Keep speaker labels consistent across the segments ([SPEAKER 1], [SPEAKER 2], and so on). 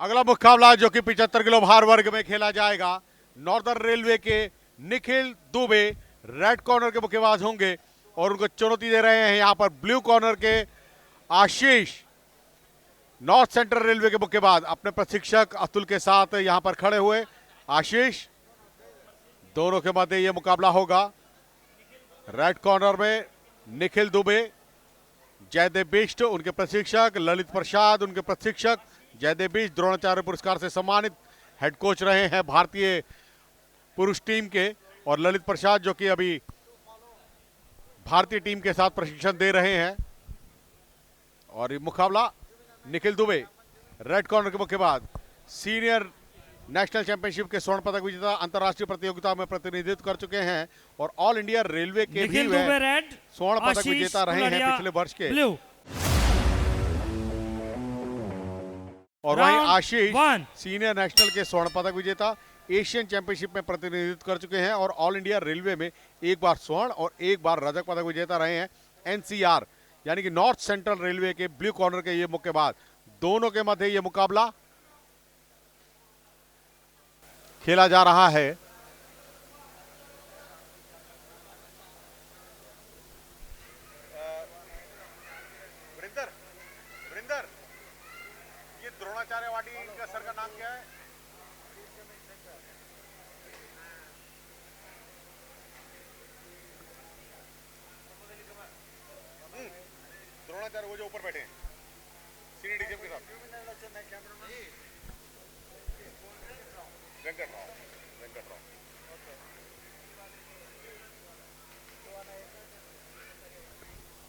[SPEAKER 1] अगला मुकाबला जो कि 75 किलो भार वर्ग में खेला जाएगा, नॉर्दर्न रेलवे के निखिल दुबे रेड कॉर्नर के मुक्केबाज होंगे और उनको चुनौती दे रहे हैं यहां पर ब्लू कॉर्नर के आशीष, नॉर्थ सेंट्रल रेलवे के मुक्केबाज अपने प्रशिक्षक अतुल के साथ यहां पर खड़े हुए। आशीष, दोनों के मध्य यह मुकाबला होगा। रेड कॉर्नर में निखिल दुबे, जयदेव बिष्ट उनके प्रशिक्षक, ललित प्रसाद उनके प्रशिक्षक। जयदेव बिष्ट द्रोणाचार्य पुरस्कार से सम्मानित हेड कोच रहे हैं भारतीय पुरुष टीम के, और ललित प्रसाद जो कि अभी भारतीय टीम के साथ प्रशिक्षण दे रहे हैं। और ये मुकाबला निखिल दुबे रेड कॉर्नर के मुक्केबाज, सीनियर नेशनल चैंपियनशिप के स्वर्ण पदक विजेता, अंतर्राष्ट्रीय प्रतियोगिता में प्रतिनिधित्व कर चुके हैं और ऑल इंडिया रेलवे के भी स्वर्ण पदक विजेता रहे हैं पिछले वर्ष के। और वहीं आशीष सीनियर नेशनल के स्वर्ण पदक विजेता, एशियन चैंपियनशिप में प्रतिनिधित्व कर चुके हैं और ऑल इंडिया रेलवे में एक बार स्वर्ण और एक बार रजत पदक विजेता रहे हैं। एनसीआर यानी कि नॉर्थ सेंट्रल रेलवे के ब्लू कॉर्नर के ये मुक्केबाज, दोनों के मध्य ये मुकाबला खेला जा रहा है। वरिंदर, ये द्रोणाचार्य वाटी का सर का नाम क्या है? द्रोणाचार्य वो जो ऊपर बैठे हैं सीनियर डीजीएम के साथ, वेंकटराव।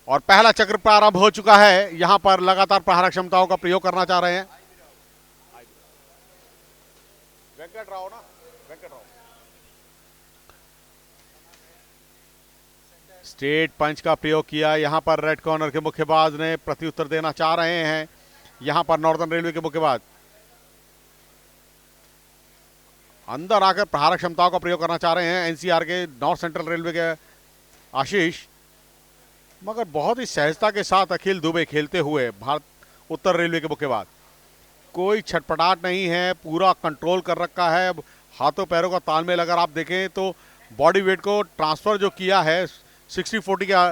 [SPEAKER 1] और पहला चक्र प्रारंभ हो चुका है। यहां पर लगातार प्रहार क्षमताओं का प्रयोग करना चाह रहे हैं वेंकटराव ना, वेंकटराव। स्टेट पंच का प्रयोग किया। यहां पर रेड कॉर्नर के मुक्केबाज ने प्रत्युत्तर देना चाह रहे हैं। यहां पर नॉर्दर्न रेलवे के मुक्केबाज अंदर आकर प्रहार क्षमताओं का प्रयोग करना चाह रहे हैं। एनसीआर के नॉर्थ सेंट्रल रेलवे के आशीष, मगर बहुत ही सहजता के साथ अखिल दुबे खेलते हुए भारत उत्तर रेलवे के मुक्केबाज, कोई छटपटाहट नहीं है, पूरा कंट्रोल कर रखा है। हाथों पैरों का तालमेल अगर आप देखें तो बॉडी वेट को ट्रांसफर जो किया है 60-40 का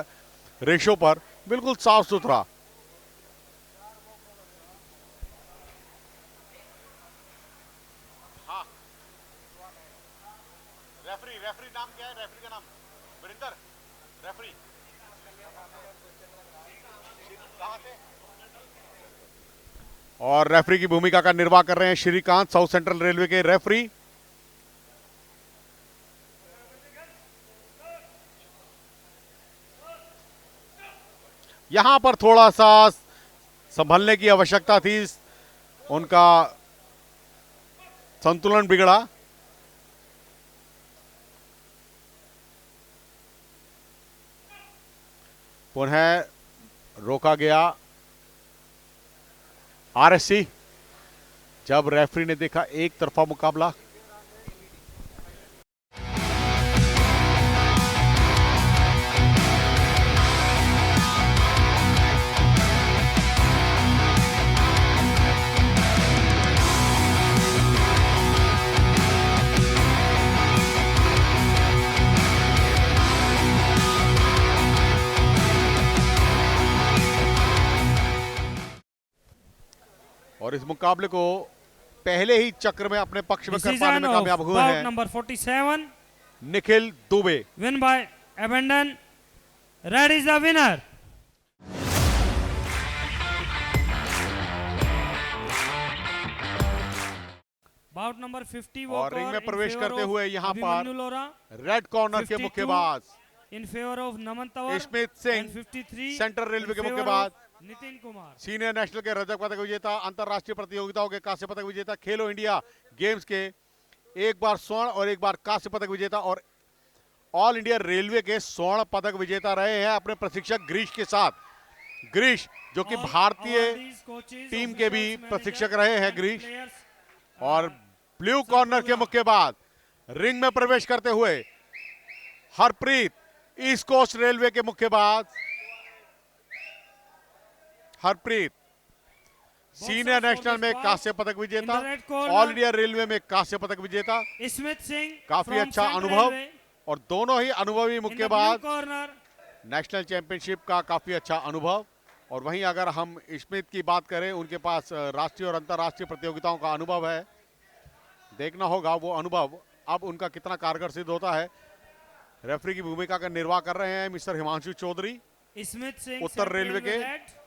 [SPEAKER 1] रेशो पर, बिल्कुल साफ सुथरा। हाँ, रेफरी नाम क्या है? रेफरी का नाम वरिंदर, रेफरी और रेफरी की भूमिका का निर्वाह कर रहे हैं श्रीकांत, साउथ सेंट्रल रेलवे के रेफरी। यहां पर थोड़ा सा संभलने की आवश्यकता थी, उनका संतुलन बिगड़ा। पुनः रोका गया आरएससी जब रेफरी ने देखा एक तरफा मुकाबला। और इस मुकाबले को पहले ही चक्र में अपने पक्ष में कर पाने में कामयाब हुए हैं
[SPEAKER 2] number 47
[SPEAKER 1] Nikhil Dubey.
[SPEAKER 2] Win by abandon, red is the winner. Bout number 50
[SPEAKER 1] और रिंग में प्रवेश करते हुए यहां पर रेड कॉर्नर के मुक्केबाज
[SPEAKER 2] in favour of Naman Tanwar,
[SPEAKER 1] Smith Singh
[SPEAKER 2] 53
[SPEAKER 1] central railway के मुक्केबाज,
[SPEAKER 2] नितिन कुमार
[SPEAKER 1] सीनियर नेशनल के रजत पदक विजेता, अंतर्राष्ट्रीय प्रतियोगिताओं के कांस्य पदक विजेता, खेलो इंडिया गेम्स के एक बार स्वर्ण और एक बार कांस्य पदक विजेता और ऑल इंडिया रेलवे के स्वर्ण पदक विजेता रहे हैं अपने प्रशिक्षक ग्रीश के साथ। ग्रीश जो कि भारतीय टीम के भी प्रशिक्षक रहे हैं ग्रीश। और ब्लू कॉर्नर के मुक्केबाज रिंग में प्रवेश करते हुए हरप्रीत, ईस्ट कोस्ट रेलवे के मुक्केबाज हरप्रीत, सीनियर नेशनल में कांस्य पदक विजेता,
[SPEAKER 2] In the red corner.
[SPEAKER 1] All India railway में कांस्य पदक विजेता,
[SPEAKER 2] स्मिथ सिंह
[SPEAKER 1] काफी
[SPEAKER 2] from
[SPEAKER 1] अच्छा
[SPEAKER 2] Central
[SPEAKER 1] अनुभव
[SPEAKER 2] Railway.
[SPEAKER 1] और दोनों ही अनुभवी
[SPEAKER 2] In the
[SPEAKER 1] मुक्केबाज।
[SPEAKER 2] blue corner,
[SPEAKER 1] नेशनल चैंपियनशिप का काफी अच्छा अनुभव। और वहीं अगर हम स्मिथ की बात करें, उनके पास राष्ट्रीय और अंतर्राष्ट्रीय प्रतियोगिताओं का अनुभव है। देखना होगा वो अनुभव अब उनका कितना कारगर सिद्ध होता है। रेफरी की भूमिका का निर्वाह कर रहे हैं मिस्टर हिमांशु चौधरी।
[SPEAKER 2] स्मिथ सिंह
[SPEAKER 1] उत्तर
[SPEAKER 2] Central
[SPEAKER 1] रेलवे के
[SPEAKER 2] Railway red.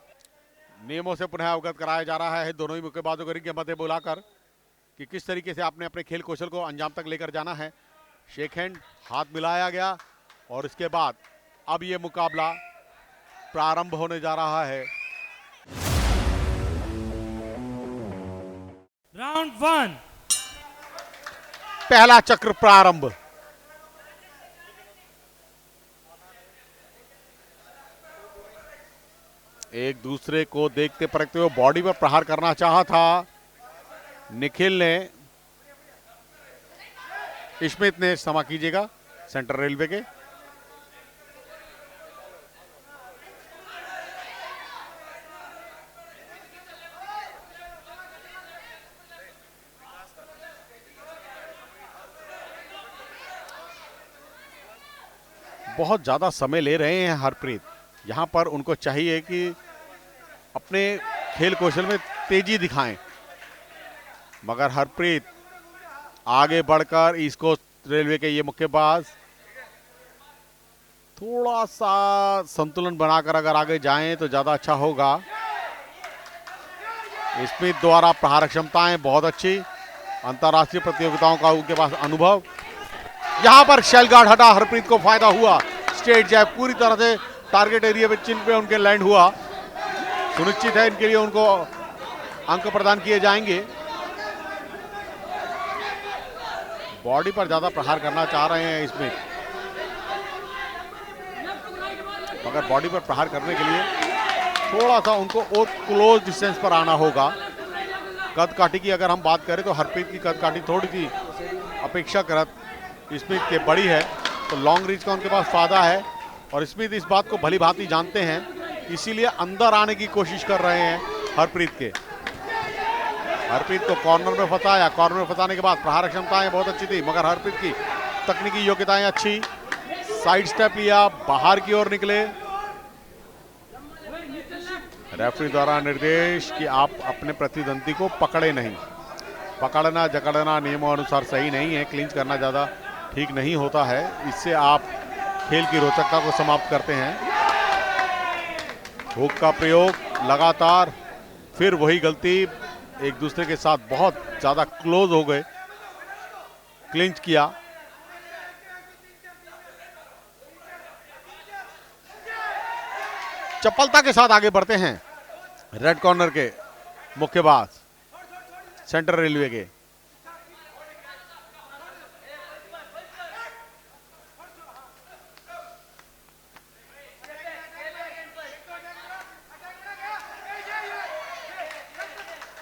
[SPEAKER 1] नियमों से पुनः अवगत कराया जा रहा है दोनों ही मुक्केबाजों को रिंग के मध्य बुलाकर कि किस तरीके से आपने अपने खेल कौशल को अंजाम तक लेकर जाना है। शेक हैंड, हाथ मिलाया गया और इसके बाद अब ये मुकाबला प्रारंभ होने जा रहा है।
[SPEAKER 2] Round 1.
[SPEAKER 1] पहला चक्र प्रारंभ। एक दूसरे को देखते परखते हुए बॉडी पर प्रहार करना चाहा था निखिल ने। स्मिथ ने, क्षमा कीजिएगा, सेंट्रल रेलवे के। बहुत ज्यादा समय ले रहे हैं हरप्रीत। यहां पर उनको चाहिए कि अपने खेल कौशल में तेजी दिखाएं, मगर हरप्रीत आगे बढ़कर ईस्ट कोस्ट रेलवे के ये मुक्केबाज थोड़ा सा संतुलन बनाकर अगर आगे जाएं तो ज्यादा अच्छा होगा। स्मिथ द्वारा प्रहार क्षमताएं बहुत अच्छी, अंतर्राष्ट्रीय प्रतियोगिताओं का उनके पास अनुभव। यहां पर शेल गार्ड हटा, हरप्रीत को फायदा हुआ। स्ट्रेट जैब पूरी तरह से टारगेट एरिया पे, चिन पे उनके लैंड हुआ। सुनिश्चित है इनके लिए उनको अंक प्रदान किए जाएंगे। बॉडी पर ज्यादा प्रहार करना चाह रहे हैं इसमें, मगर बॉडी पर प्रहार करने के लिए थोड़ा सा उनको और क्लोज डिस्टेंस पर आना होगा। कद काठी की अगर हम बात करें तो हरप्रीत की कद काठी थोड़ी सी अपेक्षाकृत स्मिथ के बड़ी है, तो लॉन्ग रीच का उनके पास फायदा है। और स्मिथ इस बात को भली भांति जानते हैं, इसीलिए अंदर आने की कोशिश कर रहे हैं हरप्रीत के। हरप्रीत को कॉर्नर में फंसाया, कॉर्नर में फंसाने के बाद प्रहार क्षमताएं बहुत अच्छी थी, मगर हरप्रीत की तकनीकी योग्यताएं अच्छी। साइड स्टेप लिया, बाहर की ओर निकले। रेफरी द्वारा निर्देश कि आप अपने प्रतिद्वंदी को पकड़े नहीं। पकड़ना जकड़ना नियमों अनुसार सही नहीं है, क्लिंच करना ज़्यादा ठीक नहीं होता है, इससे आप खेल की रोचकता को समाप्त करते हैं। हुक का प्रयोग लगातार, फिर वही गलती, एक दूसरे के साथ बहुत ज़्यादा क्लोज हो गए, क्लिंच किया। चपलता के साथ आगे बढ़ते हैं रेड कॉर्नर के मुक्केबाज सेंट्रल रेलवे के।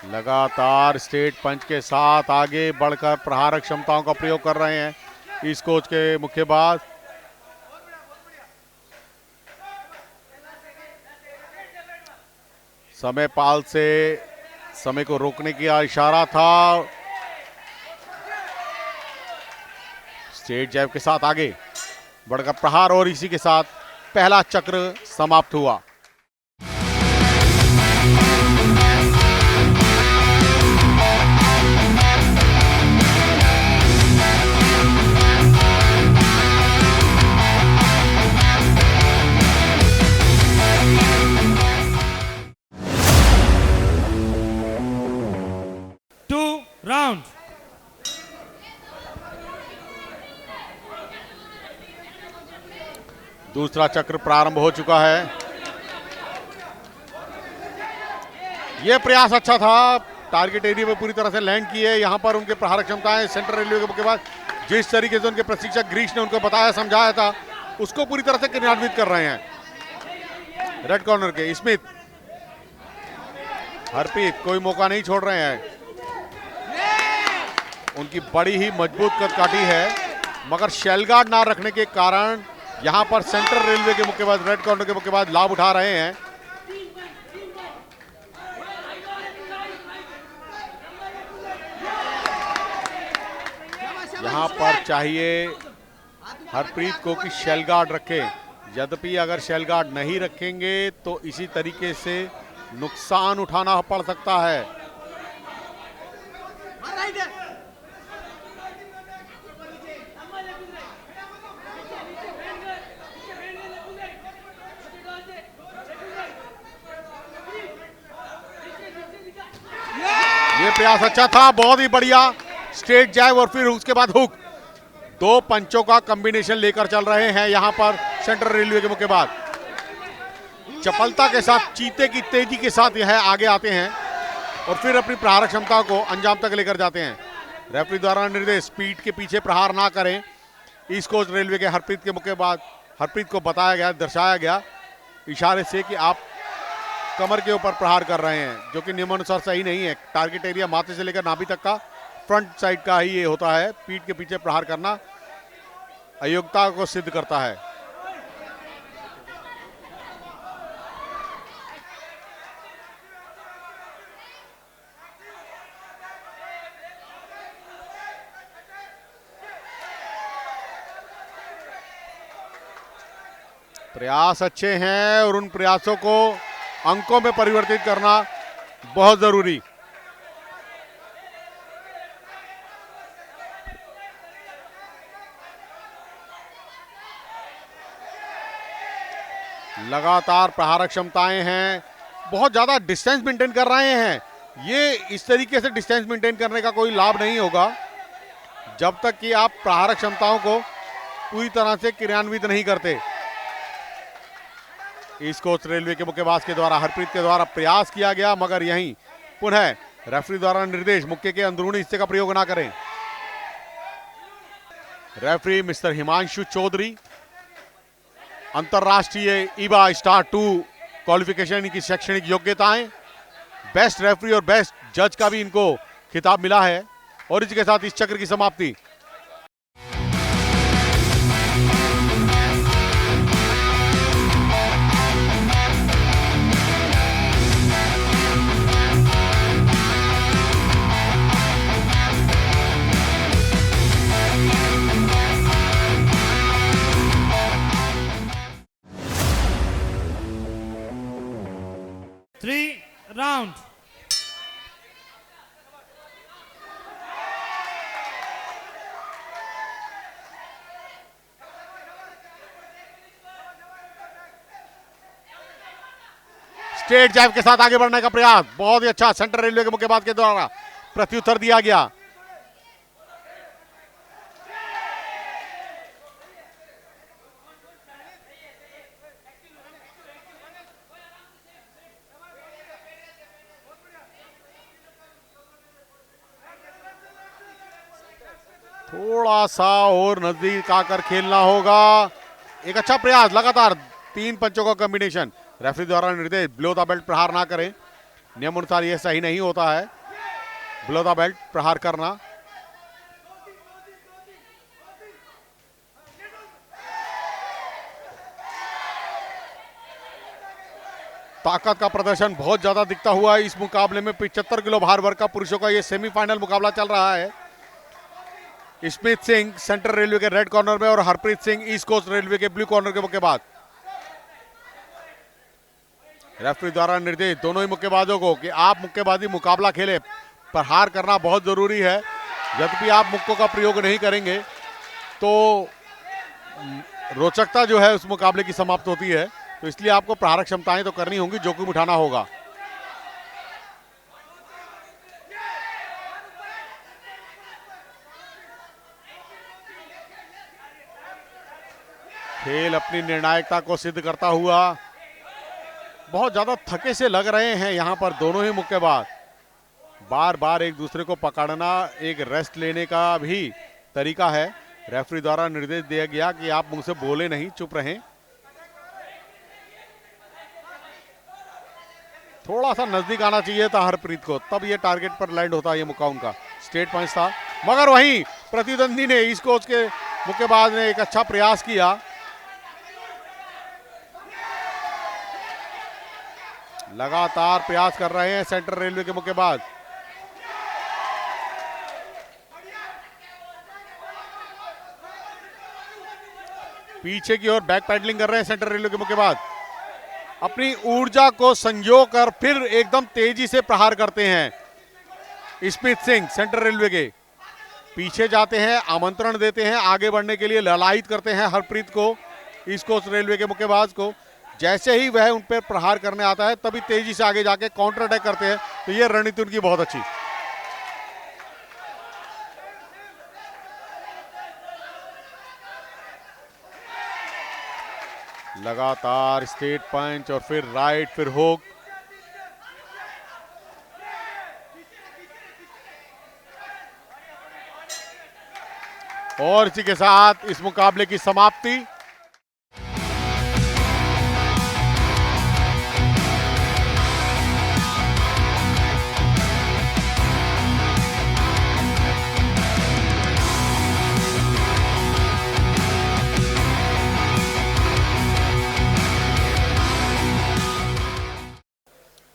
[SPEAKER 1] लगातार स्ट्रेट पंच के साथ आगे बढ़कर प्रहारक क्षमताओं का प्रयोग कर रहे हैं ईस्ट कोस्ट के मुक्केबाज। समय पाल से समय को रोकने का इशारा था। स्ट्रेट जैब के साथ आगे बढ़कर प्रहार, और इसी के साथ पहला चक्र समाप्त हुआ।
[SPEAKER 2] राउंड।
[SPEAKER 1] दूसरा चक्र प्रारंभ हो चुका है। यह प्रयास अच्छा था, टारगेट एरिया में पूरी तरह से लैंड किए। यहां पर उनके प्रहार क्षमताएं सेंट्रल रेलवे के बाद जिस तरीके से उनके प्रशिक्षक ग्रीश ने उनको बताया समझाया था, उसको पूरी तरह से क्रियान्वित कर रहे हैं रेड कॉर्नर के स्मिथ। हरप्रीत कोई मौका नहीं छोड़ रहे हैं। उनकी बड़ी ही मजबूत कदकाठी है, मगर शेलगार्ड ना रखने के कारण यहां पर सेंट्रल रेलवे के मुक्केबाज, रेड कॉर्नर के मुक्केबाज लाभ उठा रहे हैं। यहाँ पर चाहिए हरप्रीत को कि शेल गार्ड रखे, यद्यपि अगर शेल गार्ड नहीं रखेंगे तो इसी तरीके से नुकसान उठाना पड़ सकता है। ये प्रयास अच्छा था, बहुत ही बढ़िया स्ट्रेट जैब और फिर उसके बाद हुक। दो पंचों का कॉम्बिनेशन लेकर चल रहे हैं यहां पर सेंट्रल रेलवे के मुक्केबाज। चपलता के साथ, चीते की तेजी के साथ यह आगे आते हैं और फिर अपनी प्रहार क्षमता को अंजाम तक लेकर जाते हैं। रेफरी द्वारा निर्देश, स्पीड के पीछे प्रहार ना करें। ईस्ट कोस्ट रेलवे के हरप्रीत के मुक्केबाज, हरप्रीत को बताया गया, दर्शाया गया इशारे से कि आप कमर के ऊपर प्रहार कर रहे हैं, जो कि नियमानुसार सही नहीं है। टारगेट एरिया माथे से लेकर नाभि तक का फ्रंट साइड का ही ये होता है। पीठ के पीछे प्रहार करना अयोग्यता को सिद्ध करता है। प्रयास अच्छे हैं और उन प्रयासों को अंकों में परिवर्तित करना बहुत जरूरी। लगातार प्रहार क्षमताएं हैं, बहुत ज्यादा डिस्टेंस मेंटेन कर रहे हैं। ये इस तरीके से डिस्टेंस मेंटेन करने का कोई लाभ नहीं होगा जब तक कि आप प्रहार क्षमताओं को पूरी तरह से क्रियान्वित नहीं करते। ईस्ट कोस्ट रेलवे के मुक्केबाज के द्वारा, हरप्रीत के द्वारा प्रयास किया गया, मगर यहीं पुनः रेफरी द्वारा निर्देश, मुक्के के अंदरूनी हिस्से का प्रयोग ना करें। रेफरी मिस्टर हिमांशु चौधरी, अंतरराष्ट्रीय ईबा स्टार 2 क्वालिफिकेशन की शैक्षणिक योग्यताएं, बेस्ट रेफरी और बेस्ट जज का भी इनको खिताब मिला है। और इसके साथ इस चक्र की समाप्ति।
[SPEAKER 2] Three round.
[SPEAKER 1] स्ट्रेट जैब के साथ आगे बढ़ने का प्रयास, बहुत ही अच्छा सेंट्रल रेलवे के मुक्केबाज के द्वारा प्रत्युत्तर दिया गया। थोड़ा सा और नजदीक आकर खेलना होगा। एक अच्छा प्रयास, लगातार 3 पंचों का कॉम्बिनेशन। रेफरी द्वारा निर्देश, बिलो द बेल्ट प्रहार ना करें, नियम अनुसार यह सही नहीं होता है बिलो द बेल्ट प्रहार करना। ताकत का प्रदर्शन बहुत ज्यादा दिखता हुआ इस मुकाबले में। 75 किलो भार वर्ग का पुरुषों का यह सेमीफाइनल मुकाबला चल रहा है। स्मिथ सिंह सेंट्रल रेलवे के रेड कॉर्नर में और Harpreet Singh east coast railway के ब्लू कॉर्नर के मुक्केबाज। रेफरी द्वारा निर्देश दोनों ही मुक्केबाजों को कि आप मुक्केबाजी मुकाबला खेले, प्रहार करना बहुत जरूरी है। यद्यपि आप मुक्कों का प्रयोग नहीं करेंगे तो रोचकता जो है उस मुकाबले की समाप्त होती है, तो इसलिए आपको प्रहार क्षमताएं तो करनी होंगी, जोखिम उठाना होगा। खेल अपनी निर्णायकता को सिद्ध करता हुआ, बहुत ज्यादा थके से लग रहे हैं यहां पर दोनों ही मुक्केबाज। बार बार एक दूसरे को पकड़ना एक रेस्ट लेने का भी तरीका है। रेफरी द्वारा निर्देश दिया गया कि आप मुझसे बोले नहीं, चुप रहें। थोड़ा सा नजदीक आना चाहिए था हरप्रीत को, तब ये टारगेट पर लैंड होता ये मुक्का उनका। स्ट्रेट पंच था, मगर वहीं प्रतिद्वंदी ने, ईस्ट कोस्ट के मुक्केबाज ने एक अच्छा प्रयास किया। लगातार प्रयास कर रहे हैं सेंट्रल रेलवे के मुक्केबाज। पीछे की ओर बैक पैडलिंग कर रहे हैं सेंट्रल रेलवे के मुक्केबाज। अपनी ऊर्जा को संजो कर फिर एकदम तेजी से प्रहार करते हैं। स्मिथ सिंह सेंट्रल रेलवे के पीछे जाते हैं, आमंत्रण देते हैं आगे बढ़ने के लिए, ललायित करते हैं हरप्रीत को, ईस्ट कोस्ट रेलवे के मुक्केबाज को। जैसे ही वह उन पर प्रहार करने आता है तभी तेजी से आगे जाके काउंटर अटैक करते हैं। तो ये रणनीति उनकी बहुत अच्छी। लगातार स्ट्रेट पंच और फिर राइट, फिर हुक। और इसी के साथ इस मुकाबले की समाप्ति।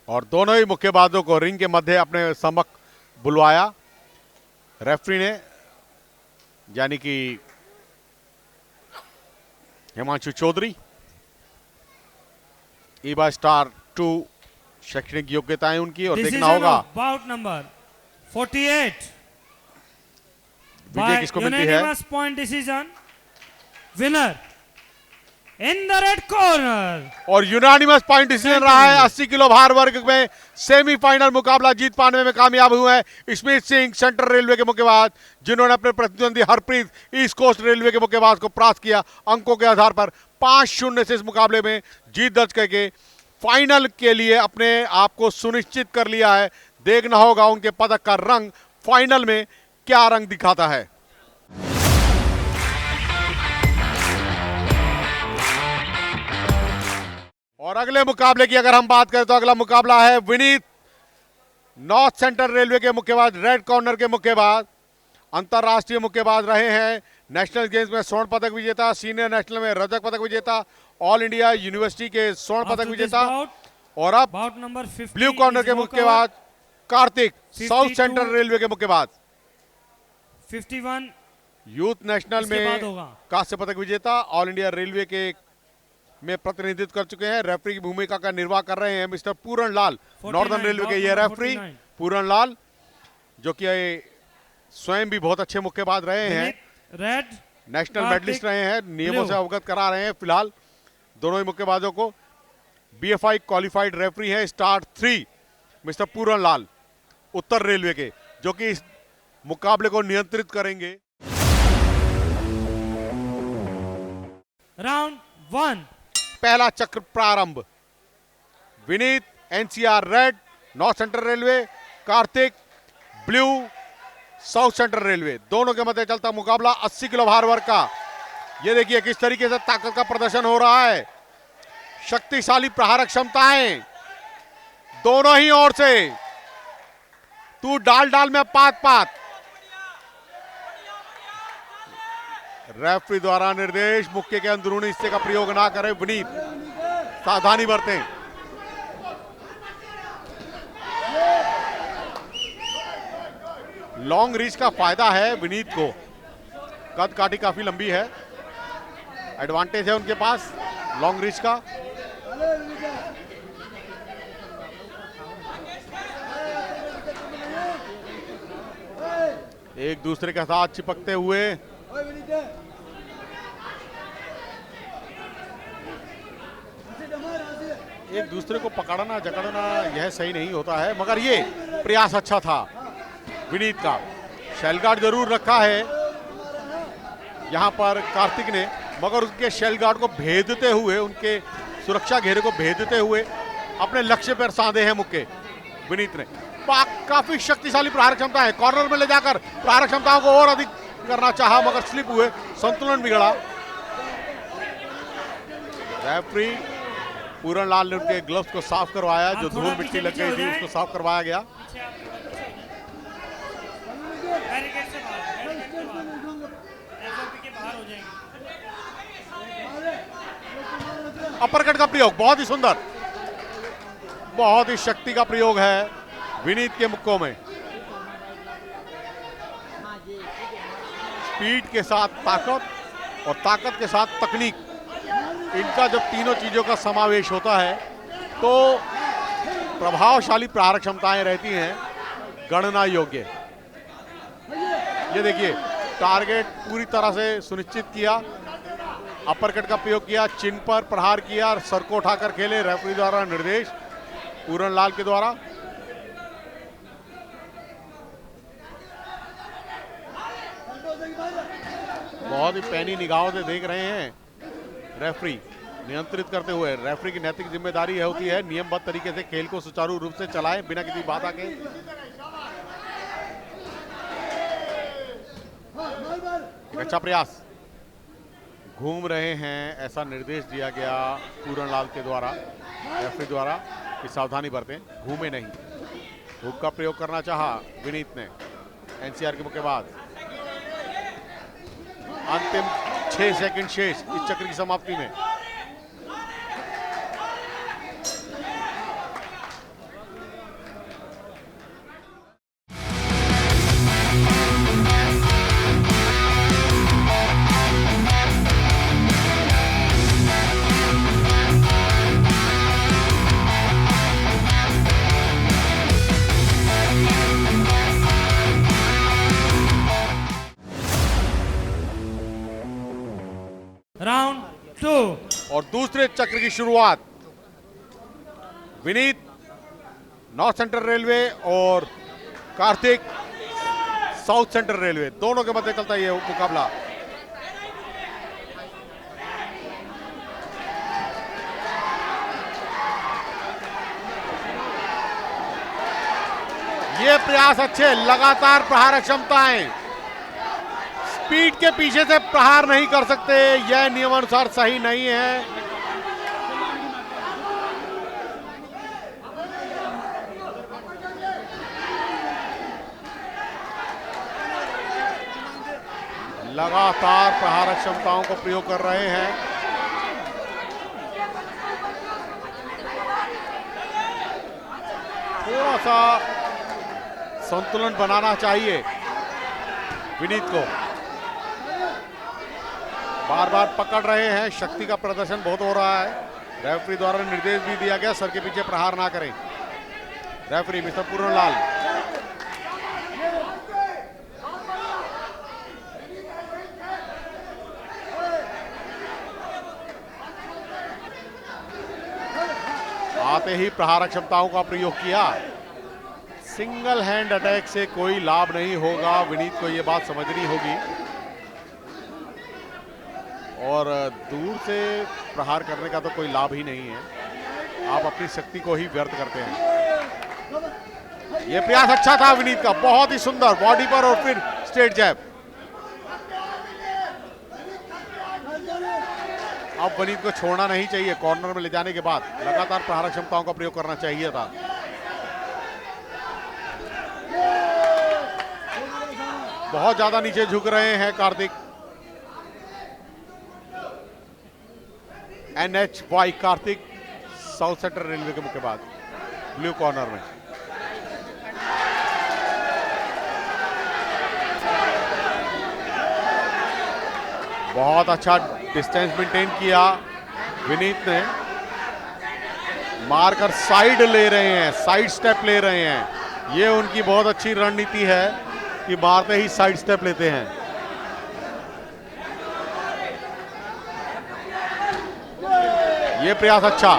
[SPEAKER 1] और दोनों ही मुक्केबाजों को रिंग के मध्य अपने समक्ष बुलवाया रेफरी ने, यानी कि हिमांशु चौधरी। ईबा स्टार 2 शैक्षणिक योग्यताएं उनकी, और देखना होगा
[SPEAKER 2] बाउट नंबर 48
[SPEAKER 1] विजय किसको मिलती है।
[SPEAKER 2] Point decision winner in the red corner.
[SPEAKER 1] और यूनानिमस पॉइंट डिसीजन रहा है। 80 किलो भार वर्ग में सेमीफाइनल मुकाबला जीत पाने में कामयाब हुए हैं स्मिथ सिंह सेंट्रल रेलवे के मुक्केबाज, जिन्होंने अपने प्रतिद्वंदी हरप्रीत ईस्ट कोस्ट रेलवे के मुक्केबाज को परास्त किया। अंकों के आधार पर 5-0 से इस मुकाबले में जीत दर्ज करके फाइनल के लिए अपने आप को सुनिश्चित कर लिया है। देखना होगा उनके पदक का रंग फाइनल में क्या रंग दिखाता है। और अगले मुकाबले की अगर हम बात करें तो अगला मुकाबला है विनीत नॉर्थ सेंट्रल रेलवे के मुक्केबाज, रेड कॉर्नर के मुक्केबाज, अंतरराष्ट्रीय मुक्केबाज रहे हैं। नेशनल गेम्स में स्वर्ण पदक विजेता, सीनियर नेशनल में रजत पदक विजेता, ऑल इंडिया यूनिवर्सिटी के स्वर्ण पदक विजेता। और अब ब्लू कॉर्नर के मुक्केबाज कार्तिक, साउथ सेंट्रल रेलवे के मुक्केबाज,
[SPEAKER 2] 51
[SPEAKER 1] यूथ नेशनल में कांस्य पदक विजेता, ऑल इंडिया रेलवे के में प्रतिनिधित्व कर चुके हैं। रेफरी की भूमिका का निर्वाह कर रहे हैं मिस्टर पूरण लाल, नॉर्दर्न रेलवे के ये रेफरी पूरण लाल, जो कि स्वयं भी बहुत अच्छे मुक्केबाज रहे हैं,
[SPEAKER 2] रेड
[SPEAKER 1] नेशनल मेडलिस्ट रहे हैं, नियमों से अवगत करा रहे हैं फिलहाल दोनों ही मुक्केबाजों को। बीएफआई क्वालिफाइड रेफरी हैं स्टार 3 मिस्टर पूरण लाल, उत्तर रेलवे के, जो कि इस मुकाबले को नियंत्रित करेंगे।
[SPEAKER 2] राउंड 1
[SPEAKER 1] पहला चक्र प्रारंभ। Vineet NCR red north central railway, Kartik blue south central railway, दोनों के मध्य चलता मुकाबला 80 किलो भार वर्ग का। ये देखिए किस तरीके से ताकत का प्रदर्शन हो रहा है, शक्तिशाली प्रहारक क्षमताएं दोनों ही ओर से। तू डाल डाल में पात पात। रेफरी द्वारा निर्देश, मुक्के के अंदरूनी हिस्से का प्रयोग ना करें विनीत, सावधानी बरतें। लॉन्ग रीच का फायदा है विनीत को, कद काठी काफी लंबी है, एडवांटेज है उनके पास लॉन्ग रीच का। एक दूसरे के साथ चिपकते हुए एक दूसरे को पकड़ना जकड़ना यह सही नहीं होता है, मगर ये प्रयास अच्छा था विनीत का। शेल गार्ड जरूर रखा है यहां पर कार्तिक ने, मगर उनके शेल गार्ड को भेदते हुए, उनके सुरक्षा घेरे को भेदते हुए अपने लक्ष्य पर साधे हैं मुक्के विनीत ने। काफी शक्तिशाली प्रहारक क्षमता है, कॉर्नर में ले जाकर प्रहारक क्षमताओं को और अधिक करना चाहा मगर स्लिप हुए, संतुलन बिगड़ा। रेफरी पूरण लाल ने उनके ग्लव्स को साफ करवाया, जो धूल मिट्टी लग गई थी उसको साफ करवाया गया। अपरकट का प्रयोग बहुत ही सुंदर, बहुत ही शक्ति का प्रयोग है विनीत के मुक्कों में। स्पीड के साथ ताकत, और ताकत के साथ तकनीक, इनका जब तीनों चीजों का समावेश होता है तो प्रभावशाली प्रहार क्षमताएं रहती हैं, गणना योग्य। ये देखिए, टारगेट पूरी तरह से सुनिश्चित किया, अपरकट का प्रयोग किया, चिन्ह पर प्रहार किया, सर को उठाकर खेले। रेफरी द्वारा निर्देश पूरन लाल के द्वारा। बहुत ही पैनी निगाहों से देख रहे हैं रेफरी, नियंत्रित करते हुए। रेफरी की नैतिक जिम्मेदारी होती है नियमबद्ध तरीके से खेल को सुचारू रूप से चलाएं बिना किसी बाधा के। अच्छा प्रयास, घूम रहे हैं ऐसा निर्देश दिया गया पूरन लाल के द्वारा, रेफरी द्वारा कि सावधानी बरतें, घूमे नहीं। हुक का प्रयोग करना चाहा विनीत ने। एनसीआर के मुक्केबाज। अंतिम 6 सेकंड शेष इस चक्र की समाप्ति में।
[SPEAKER 2] Round 2.
[SPEAKER 1] और दूसरे चक्र की शुरुआत विनीत नॉर्थ सेंट्रल रेलवे और कार्तिक साउथ सेंट्रल रेलवे, दोनों के मध्य चलता है ये मुकाबला। ये प्रयास अच्छे, लगातार प्रहार क्षमताएं, स्पीड के पीछे से प्रहार नहीं कर सकते, यह नियमानुसार सही नहीं है। लगातार प्रहार क्षमताओं को प्रयोग कर रहे हैं। थोड़ा सा संतुलन बनाना चाहिए विनीत को। बार बार पकड़ रहे हैं, शक्ति का प्रदर्शन बहुत हो रहा है। रेफरी द्वारा निर्देश भी दिया गया सर के पीछे प्रहार ना करें। रेफरी मिस्टर पूरन लाल। आते ही प्रहार क्षमताओं का प्रयोग किया। सिंगल हैंड अटैक से कोई लाभ नहीं होगा, विनीत को यह बात समझनी होगी। और दूर से प्रहार करने का तो कोई लाभ ही नहीं है, आप अपनी शक्ति को ही व्यर्थ करते हैं। यह प्रयास अच्छा था विनीत का, बहुत ही सुंदर, बॉडी पर और फिर स्ट्रेट जैब। अब विनीत को छोड़ना नहीं चाहिए, कॉर्नर में ले जाने के बाद लगातार प्रहार क्षमताओं का प्रयोग करना चाहिए था। बहुत ज्यादा नीचे झुक रहे हैं Kartik. NHY Kartik south central railway के मुक्केबाज ब्लू कॉर्नर में। बहुत अच्छा डिस्टेंस मेंटेन किया विनीत ने, मारकर साइड ले रहे हैं, साइड स्टेप ले रहे हैं। ये उनकी बहुत अच्छी रणनीति है कि मारते ही साइड स्टेप लेते हैं। ये प्रयास अच्छा,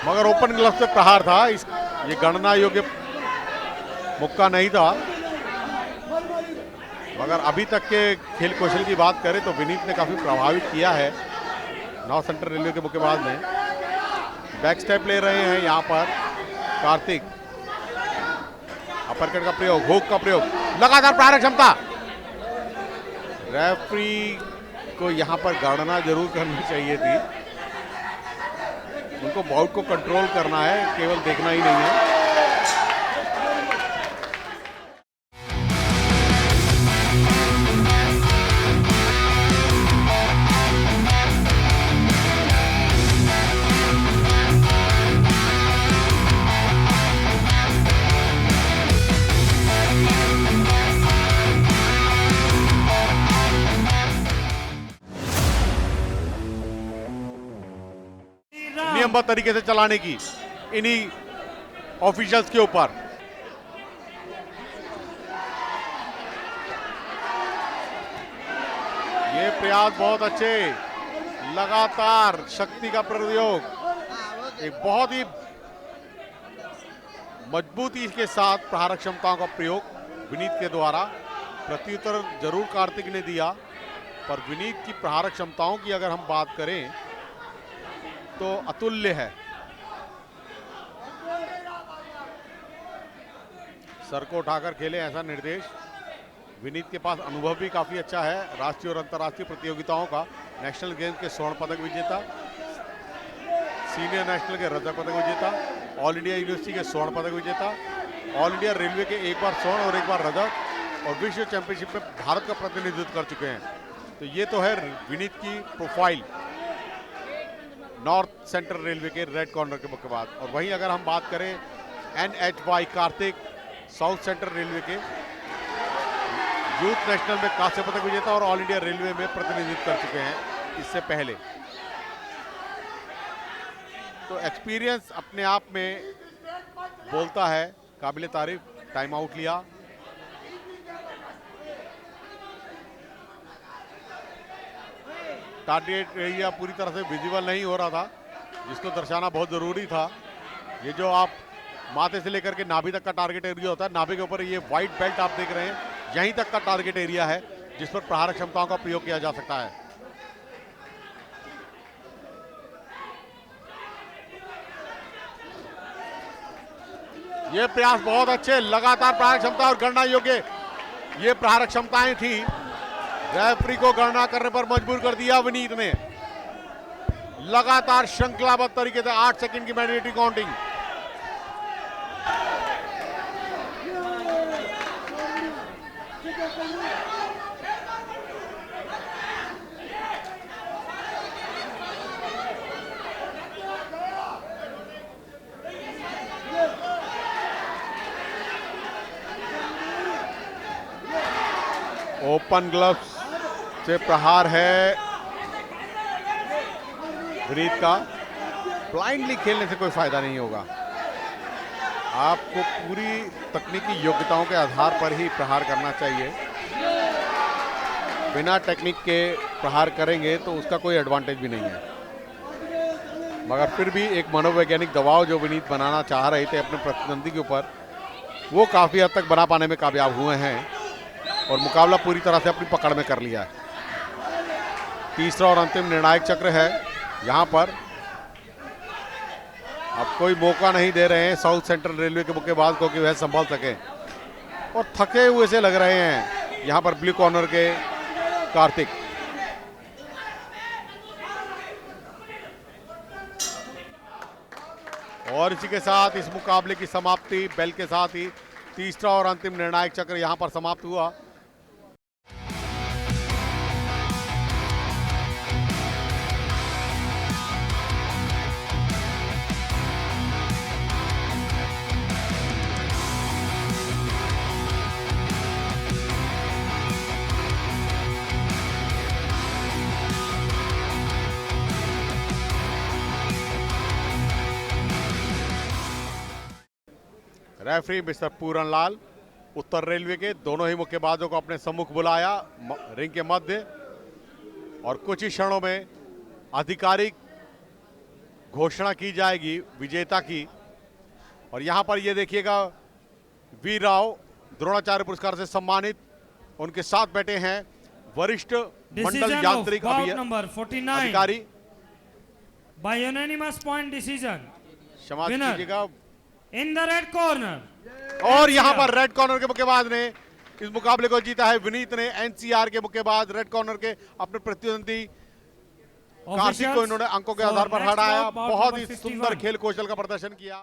[SPEAKER 1] मगर ओपन ग्लव से प्रहार था, ये गणना योग्य मुक्का नहीं था। मगर अभी तक के खेल कौशल की बात करें तो विनीत ने काफी प्रभावित किया है नॉर्थ सेंट्रल रेलवे के मुक्केबाज ने। बैक स्टेप ले रहे हैं यहाँ पर कार्तिक। अपरकट का प्रयोग, हुक का प्रयोग, लगातार प्रहार क्षमता। रेफरी को यहाँ पर गणना जरूर करनी चाहिए थी, उनको बाउट को कंट्रोल करना है, केवल देखना ही नहीं है। चरणबद्ध तरीके से चलाने की इन्हीं ऑफिशियल्स के ऊपर। ये प्रयास बहुत अच्छे, लगातार शक्ति का प्रयोग, एक बहुत ही मजबूती के साथ प्रहार क्षमताओं का प्रयोग विनीत के द्वारा। प्रत्युत्तर जरूर कार्तिक ने दिया, पर विनीत की प्रहार क्षमताओं की अगर हम बात करें तो अतुल्य है। सर को उठाकर खेले, ऐसा निर्देश। विनीत के पास अनुभव भी काफी अच्छा है, राष्ट्रीय और अंतर्राष्ट्रीय प्रतियोगिताओं का। नेशनल गेम्स के स्वर्ण पदक विजेता, सीनियर नेशनल के रजत पदक विजेता, ऑल इंडिया यूनिवर्सिटी के स्वर्ण पदक विजेता, ऑल इंडिया रेलवे के एक बार स्वर्ण और एक बार रजत, और विश्व चैंपियनशिप में भारत का प्रतिनिधित्व कर चुके हैं। तो ये तो है विनीत की प्रोफाइल नॉर्थ सेंट्रल रेलवे के रेड कॉर्नर के मुक्केबाज। और वहीं अगर हम बात करें NHY Kartik, south central railway के यूथ नेशनल में कांस्य पदक विजेता और ऑल इंडिया रेलवे में प्रतिनिधित्व कर चुके हैं इससे पहले। तो एक्सपीरियंस अपने आप में बोलता है, काबिले तारीफ। टाइम आउट लिया। टारगेट एरिया पूरी तरह से विजिबल नहीं हो रहा था, जिसको दर्शाना बहुत जरूरी था। ये जो आप माथे से लेकर के नाभि तक का टारगेट एरिया होता है, नाभि के ऊपर ये व्हाइट बेल्ट आप देख रहे हैं, यहीं तक का टारगेट एरिया है जिस पर प्रहार क्षमताओं का प्रयोग किया जा सकता है। ये प्रयास बहुत अच्छे, लगातार प्रहार क्षमता और गणना योग्य ये प्रहार क्षमताएं थी। रेफरी को गणना करने पर मजबूर कर दिया विनीत ने। लगातार श्रृंखलाबद्ध तरीके से 8 सेकंड की मैंडेटरी काउंटिंग। ओपन ग्लव्स से प्रहार है विनीत का। ब्लाइंडली खेलने से कोई फायदा नहीं होगा। आपको पूरी तकनीकी योग्यताओं के आधार पर ही प्रहार करना चाहिए। बिना टेक्निक के प्रहार करेंगे तो उसका कोई एडवांटेज भी नहीं है। मगर फिर भी एक मनोवैज्ञानिक दबाव जो विनीत बनाना चाह रहे थे अपने प्रतिद्वंदी के ऊपर, वो काफी हद तक बना पाने में कामयाब हुए हैं और मुकाबला पूरी तरह से अपनी पकड़ में कर लिया है। तीसरा और अंतिम निर्णायक चक्र है। यहां पर अब कोई मौका नहीं दे रहे हैं साउथ सेंट्रल रेलवे के मुक्केबाज को कि वह संभाल सके, और थके हुए से लग रहे हैं यहां पर ब्लू कॉर्नर के कार्तिक। और इसी के साथ इस मुकाबले की समाप्ति बेल के साथ ही तीसरा और अंतिम निर्णायक चक्र यहां पर समाप्त हुआ। रेफरी मिस्टर पूरन लाल उत्तर रेलवे के दोनों ही मुक्केबाजों को अपने सम्मुख बुलाया रिंग के मध्य, और कुछ ही क्षणों में आधिकारिक घोषणा की जाएगी विजेता की। और यहां पर ये देखिएगा वी राव द्रोणाचार्य पुरस्कार से सम्मानित, उनके साथ बैठे हैं वरिष्ठ मंडल यांत्रिक अधिकारी।
[SPEAKER 2] बाय यूनानिमस पॉइंट डिसीजन
[SPEAKER 1] क्षमा कीजिएगा,
[SPEAKER 2] इन द रेड कॉर्नर।
[SPEAKER 1] और यहां पर रेड कॉर्नर के मुक्केबाज ने इस मुकाबले को जीता है। विनीत ने NCR के मुक्केबाज रेड कॉर्नर के अपने प्रतिद्वंदी कार्तिक को इन्होंने अंकों के आधार पर हराया। बहुत ही सुंदर खेल कौशल का प्रदर्शन किया।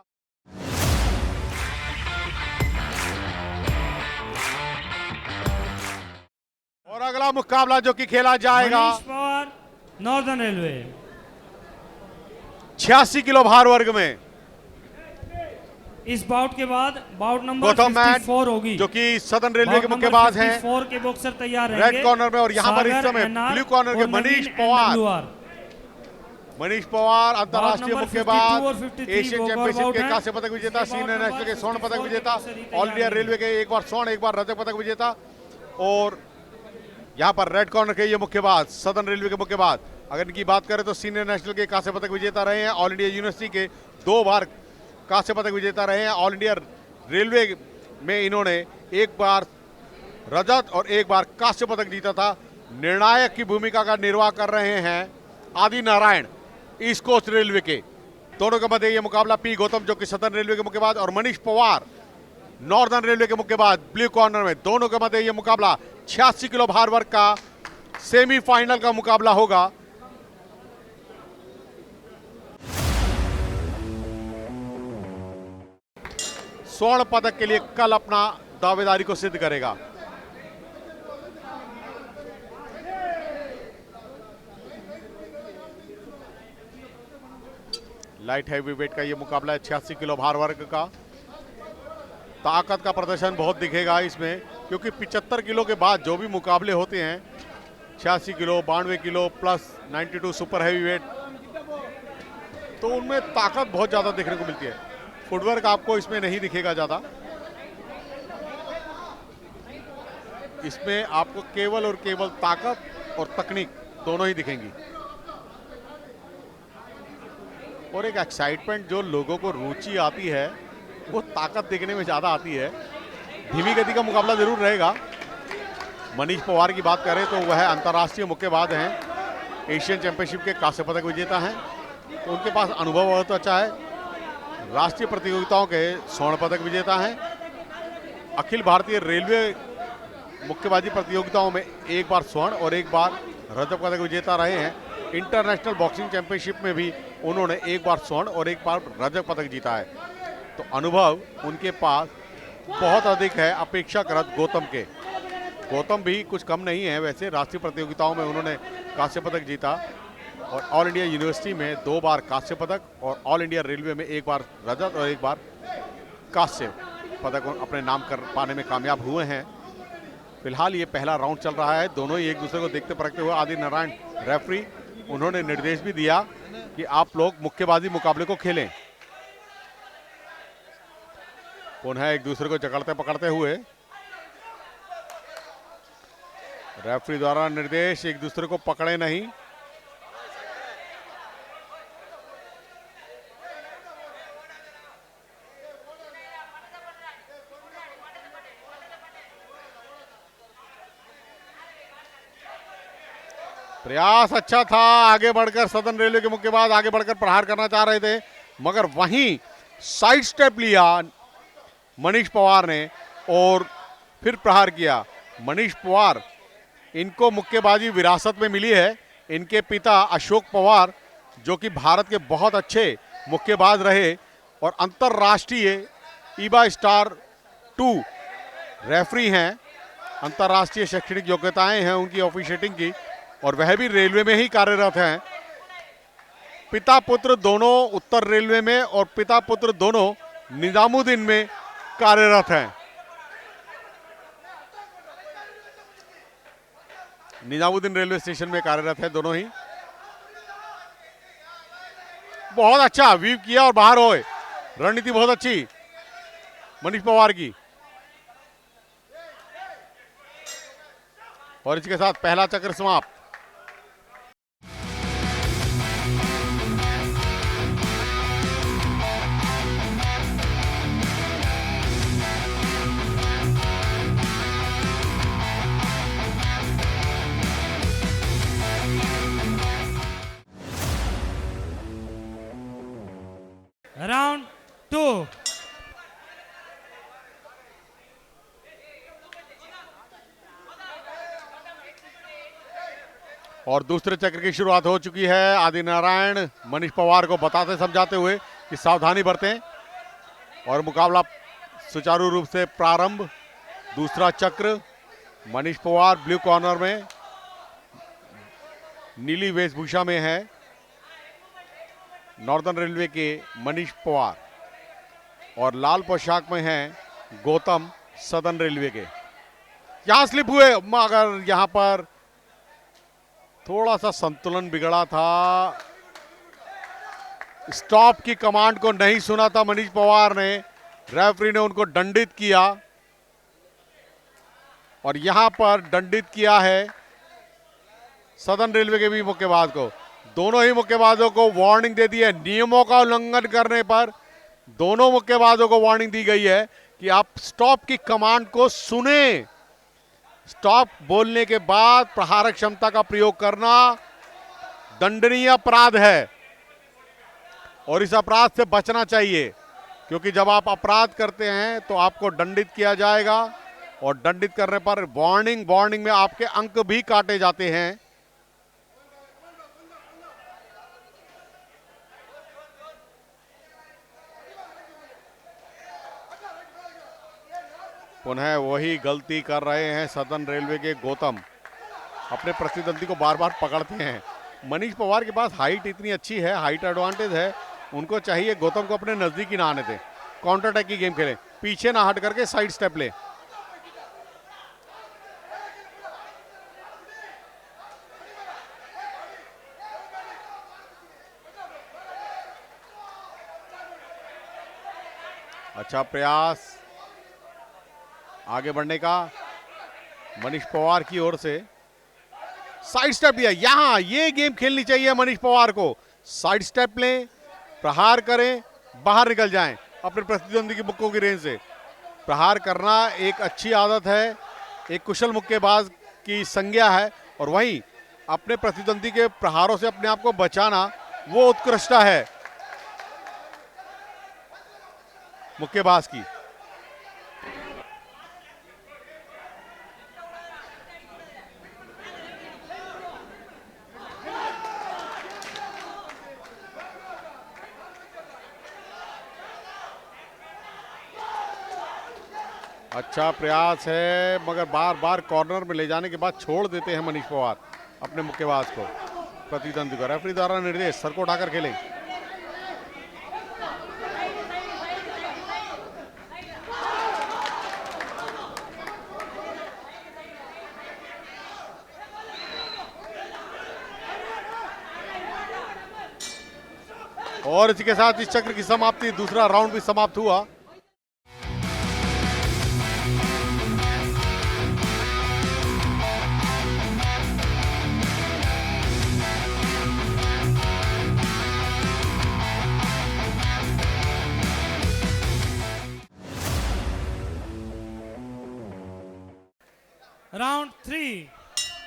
[SPEAKER 1] और अगला मुकाबला जो कि खेला जाएगा
[SPEAKER 2] नॉर्दर्न रेलवे
[SPEAKER 1] 86 किलो भार वर्ग में।
[SPEAKER 2] इस बाउट के बाद बाउट नंबर 54 होगी,
[SPEAKER 1] जो कि सदर्न रेलवे के मुक्केबाज हैं।
[SPEAKER 2] 54 के बॉक्सर तैयार रहेंगे
[SPEAKER 1] रेड कॉर्नर में, और यहां पर इस समय ब्लू कॉर्नर के मनीष मनीष पवार अंतर्राष्ट्रीय
[SPEAKER 2] नंबर 52
[SPEAKER 1] मुक्केबाज,
[SPEAKER 2] और 53
[SPEAKER 1] एशियन
[SPEAKER 2] वो
[SPEAKER 1] चैंपियनशिप
[SPEAKER 2] गौरव
[SPEAKER 1] के
[SPEAKER 2] हैं।
[SPEAKER 1] कांस्य पदक विजेता,
[SPEAKER 2] इसी बार
[SPEAKER 1] सीनियर नेशनल के
[SPEAKER 2] नंबर
[SPEAKER 1] स्वर्ण पदक
[SPEAKER 2] 54
[SPEAKER 1] विजेता,
[SPEAKER 2] से रीते
[SPEAKER 1] ऑल इंडिया
[SPEAKER 2] यादव।
[SPEAKER 1] रेलवे के एक बार स्वर्ण एक बार रजत पदक विजेता। और यहाँ पर रेड कॉर्नर के ये मुक्केबाज, सदर्न रेलवे के मुक्केबाज, अगर इनकी बात करें तो सीनियर नेशनल के कांस्य पदक विजेता रहे हैं, ऑल इंडिया यूनिवर्सिटी के 2 बार कांस्य पदक विजेता रहे हैं, ऑल इंडिया रेलवे में इन्होंने एक बार रजत और एक बार कांस्य पदक जीता था। निर्णायक की भूमिका का निर्वाह कर रहे हैं आदि नारायण ईस्ट कोस्ट रेलवे के। दोनों के मध्य ये मुकाबला पी गौतम जो कि सदर्न रेलवे के मुक्केबाज और मनीष पवार नॉर्दर्न रेलवे के मुक्केबाज ब्लू कॉर्नर में, दोनों के मध्य ये मुकाबला 86 किलो भार वर्ग का सेमीफाइनल का मुकाबला होगा। स्वर्ण पदक के लिए कल अपना दावेदारी को सिद्ध करेगा। लाइट हैवीवेट का ये मुकाबला है 86 किलो भार वर्ग का। ताकत का प्रदर्शन बहुत दिखेगा इसमें, क्योंकि 75 किलो के बाद जो भी मुकाबले होते हैं 86 kilo, 92 kilo plus 92 super heavyweight, तो उनमें ताकत बहुत ज़्यादा देखने को मिलती है। फुटवर्क आपको इसमें नहीं दिखेगा ज़्यादा, इसमें आपको केवल और केवल ताकत और तकनीक दोनों ही दिखेंगी। और एक एक्साइटमेंट जो लोगों को रुचि आती है वो ताकत देखने में ज़्यादा आती है। धीमी गति का मुकाबला जरूर रहेगा। मनीष पवार की बात करें तो वह अंतर्राष्ट्रीय मुक्केबाज हैं, एशियन चैंपियनशिप के कांस्य पदक विजेता हैं, तो उनके पास अनुभव बहुत अच्छा है। राष्ट्रीय प्रतियोगिताओं के स्वर्ण पदक विजेता हैं। अखिल भारतीय रेलवे मुक्केबाजी प्रतियोगिताओं में एक बार स्वर्ण और एक बार रजत पदक विजेता रहे हैं। इंटरनेशनल बॉक्सिंग चैंपियनशिप में भी उन्होंने एक बार स्वर्ण और एक बार रजत पदक जीता है। तो अनुभव उनके पास बहुत अधिक है अपेक्षाकृत गौतम के। गौतम भी कुछ कम नहीं है वैसे, राष्ट्रीय प्रतियोगिताओं में उन्होंने कांस्य पदक जीता और ऑल इंडिया यूनिवर्सिटी में 2 बार कांस्य पदक और ऑल इंडिया रेलवे में एक बार रजत और एक बार कांस्य पदक अपने नाम कर पाने में कामयाब हुए हैं। फिलहाल ये पहला राउंड चल रहा है, दोनों ही एक दूसरे को देखते परखते हुए। आदि नारायण रेफरी, उन्होंने निर्देश भी दिया कि आप लोग मुक्केबाजी मुकाबले को खेलें। पुनः एक दूसरे को जकड़ते पकड़ते हुए रेफरी द्वारा निर्देश, एक दूसरे को पकड़े नहीं। प्रयास अच्छा था, आगे बढ़कर सदर्न रेलवे के मुक्केबाज आगे बढ़कर प्रहार करना चाह रहे थे, मगर वहीं साइड स्टेप लिया मनीष पवार ने और फिर प्रहार किया। मनीष पवार, इनको मुक्केबाजी विरासत में मिली है। इनके पिता अशोक पवार जो कि भारत के बहुत अच्छे मुक्केबाज रहे और अंतर्राष्ट्रीय ईबा स्टार 2 रेफरी हैं। अंतर्राष्ट्रीय शैक्षणिक योग्यताएं हैं उनकी ऑफिशिएटिंग की, और वह भी रेलवे में ही कार्यरत हैं। पिता पुत्र दोनों उत्तर रेलवे में और पिता पुत्र दोनों निजामुद्दीन में कार्यरत हैं। निजामुद्दीन रेलवे स्टेशन में कार्यरत है दोनों ही। बहुत अच्छा वीव किया और बाहर होए, रणनीति बहुत अच्छी मनीष पवार की। और इसके साथ पहला चक्र समाप्त।
[SPEAKER 2] राउंड 2।
[SPEAKER 1] और दूसरे चक्र की शुरुआत हो चुकी है। आदि नारायण मनीष पवार को बताते समझाते हुए कि सावधानी बरतें और मुकाबला सुचारू रूप से प्रारंभ। दूसरा चक्र, मनीष पवार ब्लू कॉर्नर में नीली वेशभूषा में है, नॉर्दर्न रेलवे के मनीष पवार, और लाल पोशाक में हैं गौतम सदर्न रेलवे के। यहां स्लिप हुए, मगर यहां पर थोड़ा सा संतुलन बिगड़ा था स्टॉप की कमांड को नहीं सुना था मनीष पवार ने, रेफरी ने उनको दंडित किया और यहां पर दंडित किया है सदर्न रेलवे के भी मुक्केबाज को। दोनों ही मुक्केबाजों को वार्निंग दे दी है। नियमों का उल्लंघन करने पर दोनों मुक्केबाजों को वार्निंग दी गई है कि आप स्टॉप की कमांड को सुने। स्टॉप बोलने के बाद प्रहारक क्षमता का प्रयोग करना दंडनीय अपराध है और इस अपराध से बचना चाहिए, क्योंकि जब आप अपराध करते हैं तो आपको दंडित किया जाएगा और दंडित करने पर वार्निंग में आपके अंक भी काटे जाते हैं। पुनः वही गलती कर रहे हैं सदर्न रेलवे के गौतम, अपने प्रतिद्वंदी को बार बार पकड़ते हैं। मनीष पवार के पास हाइट इतनी अच्छी है, हाइट एडवांटेज है, उनको चाहिए गौतम को अपने नजदीक ही ना आने दें, काउंटर अटैक की गेम खेलें, पीछे ना हट करके साइड स्टेप ले। अच्छा प्रयास आगे बढ़ने का मनीष पवार की ओर से, साइड स्टेप लिया। यहां ये गेम खेलनी चाहिए मनीष पवार को, साइड स्टेप लें, प्रहार करें, बाहर निकल जाएं अपने प्रतिद्वंदी की बुक्कों की रेंज से। प्रहार करना एक अच्छी आदत है, एक कुशल मुक्केबाज की संज्ञा है, और वहीं अपने प्रतिद्वंदी के प्रहारों से अपने आप को बचाना वो उत्कृष्टता है मुक्केबाज की। अच्छा प्रयास है, मगर बार बार कॉर्नर में ले जाने के बाद छोड़ देते हैं मनीष पवार अपने मुक्केबाज को, प्रतिद्वंदी को। रेफरी द्वारा निर्देश, सर को उठाकर खेलें। और इसी के साथ इस चक्र की समाप्ति, दूसरा राउंड भी समाप्त हुआ।
[SPEAKER 2] राउंड 3,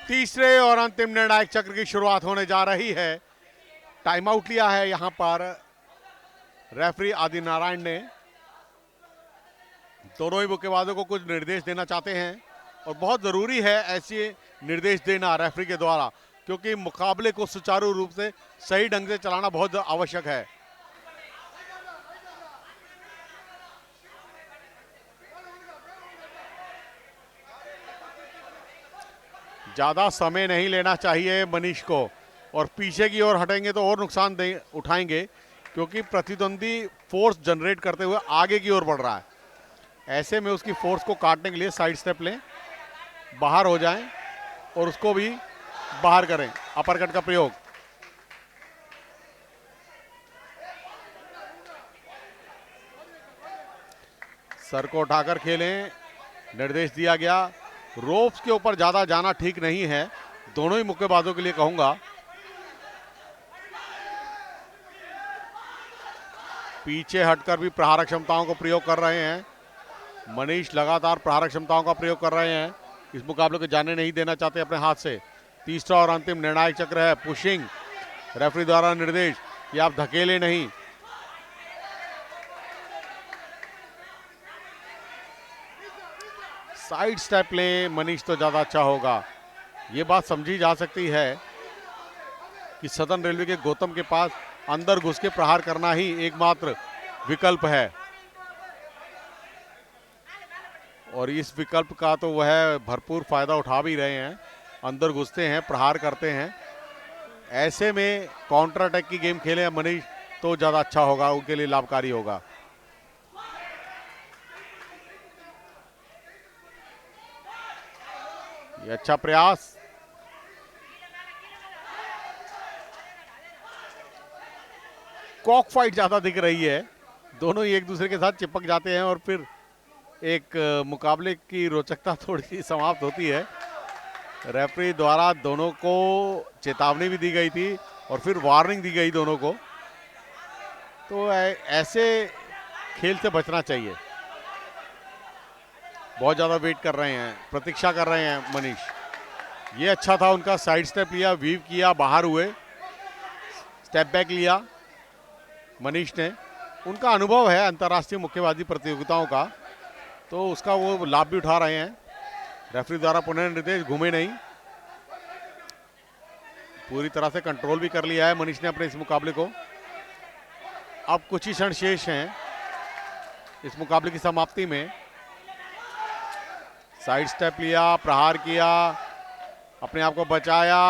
[SPEAKER 1] तीसरे और अंतिम निर्णायक चक्र की शुरुआत होने जा रही है। टाइम आउट लिया है यहां पर रेफरी आदि नारायण ने। दोनों ही मुक्केबाजों को कुछ निर्देश देना चाहते हैं और बहुत जरूरी है ऐसे निर्देश देना रेफरी के द्वारा, क्योंकि मुकाबले को सुचारू रूप से सही ढंग से चलाना बहुत आवश्यक है। ज्यादा समय नहीं लेना चाहिए मनीष को, और पीछे की ओर हटेंगे तो और नुकसान उठाएंगे, क्योंकि प्रतिद्वंदी फोर्स जनरेट करते हुए आगे की ओर बढ़ रहा है। ऐसे में उसकी फोर्स को काटने के लिए साइड स्टेप लें, बाहर हो जाएं और उसको भी बाहर करें, अपर कट का प्रयोग। सर को उठाकर खेलें, निर्देश दिया गया। रोप्स के ऊपर ज्यादा जाना ठीक नहीं है, दोनों ही मुक्केबाजों के लिए कहूंगा। पीछे हटकर भी प्रहारक क्षमताओं को प्रयोग कर रहे हैं मनीष, लगातार प्रहारक क्षमताओं का प्रयोग कर रहे हैं, इस मुकाबले को जाने नहीं देना चाहते अपने हाथ से। तीसरा और अंतिम निर्णायक चक्र है पुशिंग, रेफरी द्वारा निर्देश कि आप धकेले नहीं। साइड स्टेप लें मनीष तो ज्यादा अच्छा होगा। ये बात समझी जा सकती है कि सदर्न रेलवे के गौतम के पास अंदर घुस के प्रहार करना ही एकमात्र विकल्प है, और इस विकल्प का तो वह भरपूर फायदा उठा भी रहे हैं, अंदर घुसते हैं, प्रहार करते हैं। ऐसे में काउंटर अटैक की गेम खेले मनीष तो ज्यादा अच्छा होगा, उनके लिए लाभकारी होगा। ये अच्छा प्रयास, कॉक फाइट ज्यादा दिख रही है। दोनों ही एक दूसरे के साथ चिपक जाते हैं और फिर एक मुकाबले की रोचकता थोड़ी सी समाप्त होती है। रेफरी द्वारा दोनों को चेतावनी भी दी गई थी और फिर वार्निंग दी गई दोनों को। तो ऐसे खेल से बचना चाहिए। बहुत ज्यादा वेट कर रहे हैं, प्रतीक्षा कर रहे हैं मनीष। ये अच्छा था उनका, साइड स्टेप लिया, वीव किया, बाहर हुए, स्टेप बैक लिया मनीष ने। उनका अनुभव है अंतर्राष्ट्रीय मुक्केबाजी प्रतियोगिताओं का, तो उसका वो लाभ भी उठा रहे हैं। रेफरी द्वारा पुनर्निर्देश, घूमे नहीं, पूरी तरह से कंट्रोल भी कर लिया है मनीष ने अपने इस मुकाबले को। अब कुछ ही क्षण शेष हैं इस मुकाबले की समाप्ति में। साइड स्टेप लिया, प्रहार किया, अपने आप को बचाया।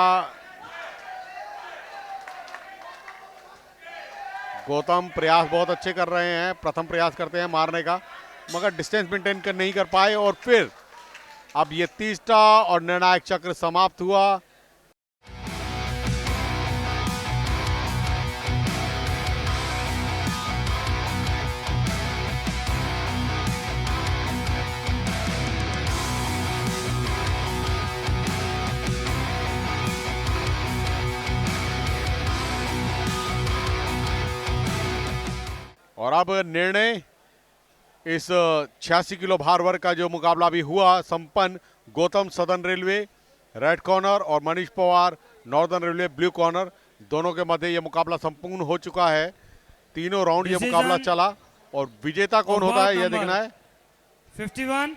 [SPEAKER 1] गौतम प्रयास बहुत अच्छे कर रहे हैं, प्रथम प्रयास करते हैं मारने का, मगर डिस्टेंस मेंटेन कर नहीं कर पाए। और फिर अब ये तीसरा और निर्णायक चक्र समाप्त हुआ। और अब निर्णय इस 86 किलो भार वर्ग का जो मुकाबला भी हुआ संपन्न। Gautam southern railway red corner और Manish Pawar northern railway blue corner, दोनों के मध्य यह मुकाबला संपूर्ण हो चुका है। तीनों राउंड ये मुकाबला चला और विजेता कौन होता है यह देखना है।
[SPEAKER 2] 51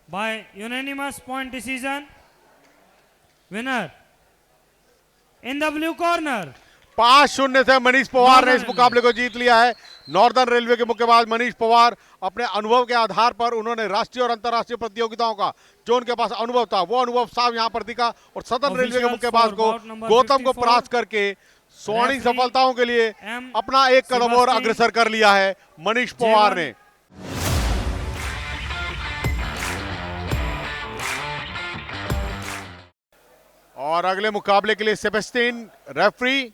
[SPEAKER 2] bye unanimous point decision, winner in the blue corner
[SPEAKER 1] 5-0 से मनीष पवार ने इस मुकाबले को जीत लिया है। नॉर्दर्न रेलवे के मुक्केबाज मनीष पवार अपने अनुभव के आधार पर उन्होंने राष्ट्रीय और अंतर्राष्ट्रीय प्रतियोगिताओं का जो उनके पास अनुभव था वो अनुभव साफ यहां पर दिखा और सदर्न रेलवे के मुक्केबाज को गौतम को परास्त करके स्वर्णिम सफलताओं के लिए अपना एक कदम और अग्रसर कर लिया है मनीष पवार ने। और अगले मुकाबले के लिए सेबेस्टिन रेफरी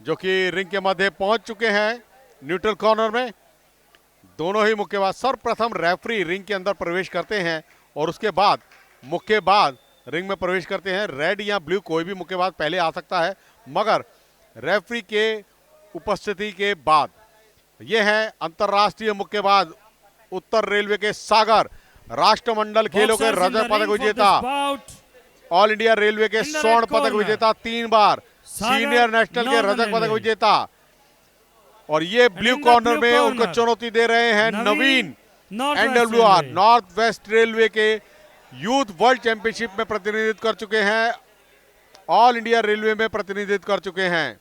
[SPEAKER 1] जो कि रिंग के मध्य पहुंच चुके हैं न्यूट्रल कॉर्नर में। दोनों ही मुक्केबाज सर्वप्रथम रेफरी रिंग के अंदर प्रवेश करते हैं और उसके बाद मुक्केबाज रिंग में प्रवेश करते हैं। रेड या ब्लू कोई भी मुक्केबाज पहले आ सकता है, मगर रेफरी के उपस्थिति के बाद यह है अंतर्राष्ट्रीय मुक्केबाज उत्तर रेलवे के सागर, राष्ट्रमंडल खेलों के रजत पदक विजेता, ऑल इंडिया रेलवे के स्वर्ण पदक विजेता 3 बार, सीनियर नेशनल के रजत पदक विजेता। और ये ब्लू कॉर्नर में उनको चुनौती दे रहे हैं नवीन, एनडब्ल्यूआर नॉर्थ वेस्ट रेलवे के यूथ वर्ल्ड चैंपियनशिप में प्रतिनिधित्व कर चुके हैं, ऑल इंडिया रेलवे में प्रतिनिधित्व कर चुके हैं।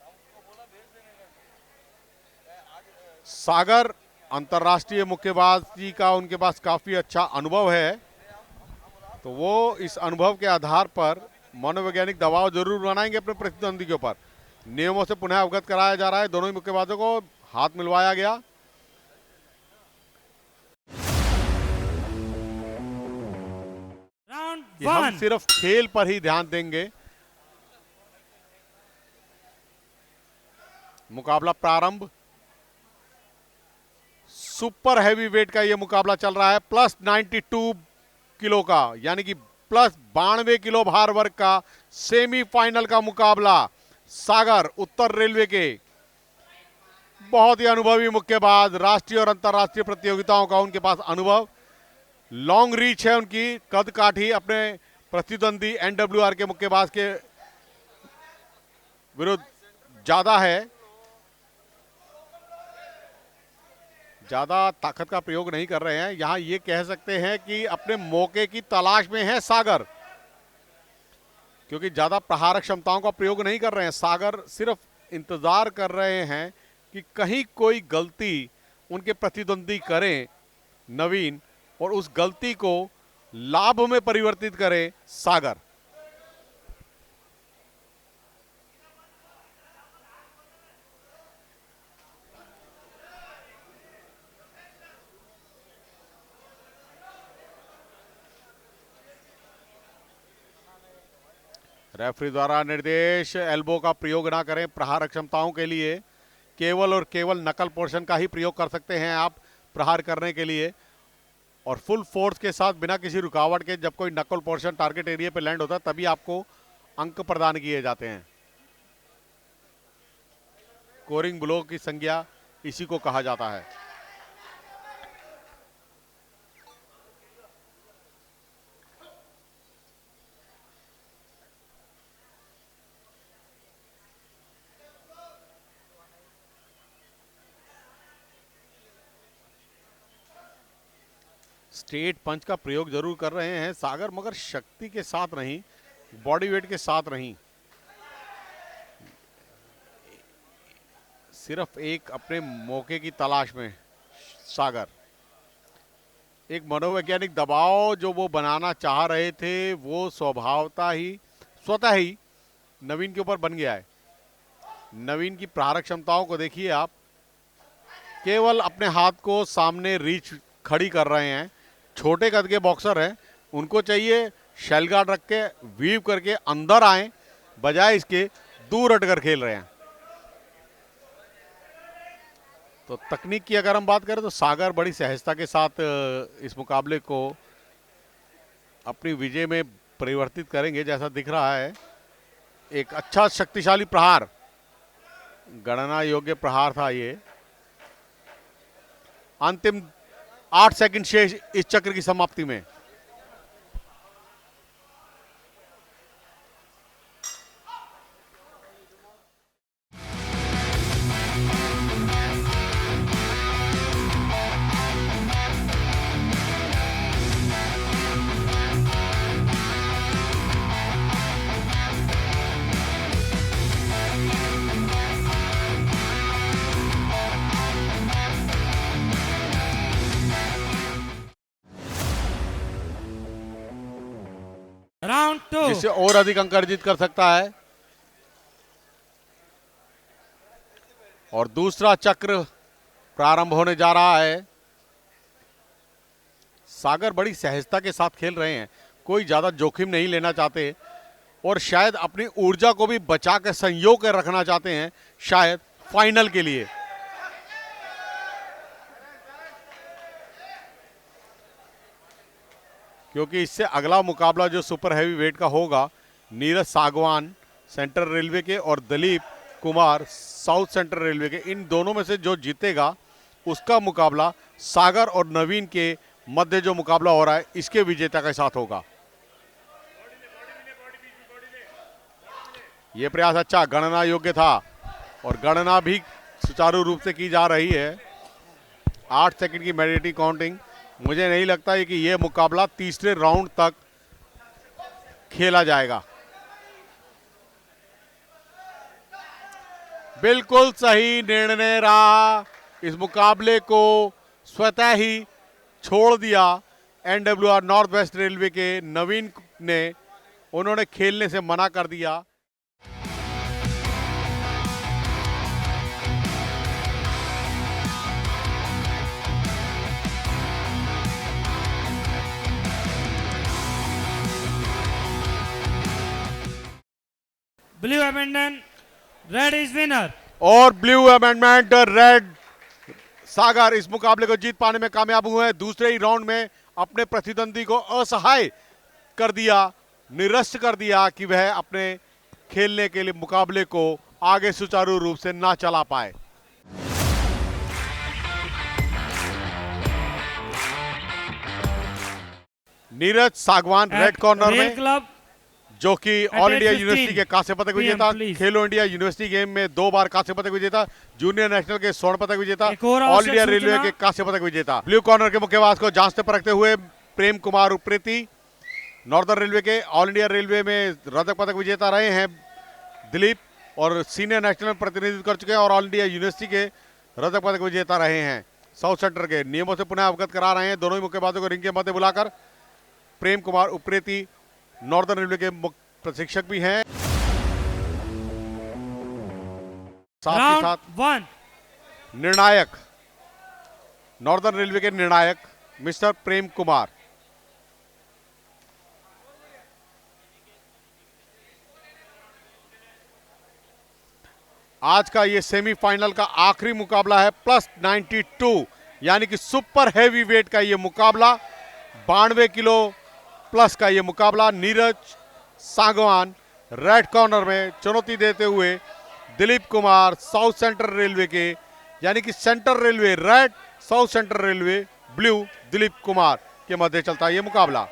[SPEAKER 1] सागर अंतर्राष्ट्रीय मुक्केबाजी का उनके पास काफी अच्छा अनुभव है, तो वो इस अनुभव के आधार पर मनोवैज्ञानिक दबाव जरूर बनाएंगे अपने प्रतिद्वंदी के ऊपर। नियमों से पुनः अवगत कराया जा रहा है, दोनों ही मुक्केबाजों को हाथ मिलवाया गया। हम सिर्फ खेल पर ही ध्यान देंगे। मुकाबला प्रारंभ। सुपर हैवी वेट का यह मुकाबला चल रहा है, प्लस 92 किलो का, यानी कि प्लस 92 किलो भार वर्ग का सेमीफाइनल का मुकाबला। सागर उत्तर रेलवे के बहुत ही अनुभवी मुक्केबाज, राष्ट्रीय और अंतर्राष्ट्रीय प्रतियोगिताओं का उनके पास अनुभव, लॉन्ग रीच है उनकी, कद काठी अपने प्रतिद्वंदी एनडब्ल्यूआर के मुक्केबाज के विरुद्ध ज्यादा है, ज्यादा ताकत का प्रयोग नहीं कर रहे हैं। यहां ये कह सकते हैं कि अपने मौके की तलाश में है सागर, क्योंकि ज्यादा प्रहारक क्षमताओं का प्रयोग नहीं कर रहे हैं। सागर सिर्फ इंतजार कर रहे हैं कि कहीं कोई गलती उनके प्रतिद्वंदी करें नवीन, और उस गलती को लाभ में परिवर्तित करे सागर। रेफरी द्वारा निर्देश, एल्बो का प्रयोग ना करें प्रहार क्षमताओं के लिए, केवल और केवल नकल पोर्शन का ही प्रयोग कर सकते हैं आप प्रहार करने के लिए, और फुल फोर्स के साथ बिना किसी रुकावट के जब कोई नकल पोर्शन टारगेट एरिया पे लैंड होता है तभी आपको अंक प्रदान किए जाते हैं। स्कोरिंग ब्लो की संज्ञा इसी को कहा जाता है। स्टेट पंच का प्रयोग जरूर कर रहे हैं सागर, मगर शक्ति के साथ नहीं, बॉडी वेट के साथ नहीं, सिर्फ एक अपने मौके की तलाश में सागर। एक मनोवैज्ञानिक दबाव जो वो बनाना चाह रहे थे वो स्वतः ही नवीन के ऊपर बन गया है। नवीन की प्रहार क्षमताओं को देखिए आप, केवल अपने हाथ को सामने रीच खड़ी कर रहे हैं। छोटे कद के बॉक्सर हैं, उनको चाहिए शेल गार्ड रख के वीव करके अंदर आए, बजाय इसके दूर हटकर खेल रहे हैं। तो तकनीक की अगर हम बात करें तो सागर बड़ी सहजता के साथ इस मुकाबले को अपनी विजय में परिवर्तित करेंगे जैसा दिख रहा है। एक अच्छा शक्तिशाली प्रहार, गणना योग्य प्रहार था ये। अंतिम 8 सेकंड शेष इस चक्र की समाप्ति में।
[SPEAKER 2] राउंड 2,
[SPEAKER 1] जिससे और अधिक अंक अर्जित कर सकता है। और दूसरा चक्र प्रारंभ होने जा रहा है। सागर बड़ी सहजता के साथ खेल रहे हैं, कोई ज्यादा जोखिम नहीं लेना चाहते और शायद अपनी ऊर्जा को भी बचा के संयोग कर रखना चाहते हैं, शायद फाइनल के लिए। क्योंकि इससे अगला मुकाबला जो सुपर हैवी वेट का होगा, नीरज सागवान सेंट्रल रेलवे के और Dilip Kumar south central railway के, इन दोनों में से जो जीतेगा उसका मुकाबला सागर और नवीन के मध्य जो मुकाबला हो रहा है इसके विजेता के साथ होगा। यह प्रयास अच्छा, गणना योग्य था और गणना भी सुचारू रूप से की जा रही है। 8 सेकंड की मैंडेटरी काउंटिंग। मुझे नहीं लगता है कि यह मुकाबला तीसरे राउंड तक खेला जाएगा। बिल्कुल सही निर्णय रहा, इस मुकाबले को स्वतः ही छोड़ दिया एनडब्ल्यूआर नॉर्थ वेस्ट रेलवे के नवीन ने। उन्होंने खेलने से मना कर दिया।
[SPEAKER 2] Blue amendment, red is winner.
[SPEAKER 1] और ब्लू अमेंडमेंट रेड सागर इस मुकाबले को जीत पाने में कामयाब हुए हैं। दूसरे ही राउंड में अपने प्रतिद्वंदी को असहाय कर दिया, निरस्त कर दिया कि वह अपने खेलने के लिए मुकाबले को आगे सुचारू रूप से ना चला पाए। नीरज सागवान रेड कॉर्नर में,
[SPEAKER 2] क्लब
[SPEAKER 1] जो कि ऑल इंडिया
[SPEAKER 2] 15
[SPEAKER 1] यूनिवर्सिटी के कांस्य पदक विजेता,
[SPEAKER 2] please.
[SPEAKER 1] Khelo India university game में 2 बार कांस्य पदक विजेता, जूनियर नेशनल के स्वर्ण पदक विजेता,
[SPEAKER 2] एक और
[SPEAKER 1] ऑल
[SPEAKER 2] आवश्यक
[SPEAKER 1] इंडिया रेलवे
[SPEAKER 2] सूचना।
[SPEAKER 1] के कांस्य पदक विजेता। ब्लू कॉर्नर के मुक्केबाज को जांचते परखते हुए प्रेम कुमार उप्रेती, नॉर्दर्न रेलवे के ऑल इंडिया रेलवे में रजत पदक विजेता रहे हैं दिलीप, और सीनियर नेशनल में प्रतिनिधित्व कर चुके हैं और ऑल इंडिया यूनिवर्सिटी के रजत पदक विजेता रहे हैं साउथ सेंटर के। नियमों से पुनः अवगत करा रहे हैं दोनों ही मुक्केबाजों को रिंग के मध्य बुलाकर। प्रेम कुमार उप्रेती नॉर्दर्न रेलवे के प्रशिक्षक भी हैं, साथ ही साथ
[SPEAKER 2] राउंड 1,
[SPEAKER 1] निर्णायक नॉर्दर्न रेलवे के निर्णायक मिस्टर प्रेम कुमार। आज का ये सेमीफाइनल का आखिरी मुकाबला है प्लस 92, यानी कि सुपर हैवी वेट का ये मुकाबला, 92 किलो प्लस का ये मुकाबला। नीरज सांगवान रेड कॉर्नर में चुनौती देते हुए Dilip Kumar south central railway के, यानी कि central railway red, south central railway blue, Dilip Kumar के मध्य चलता है ये मुकाबला।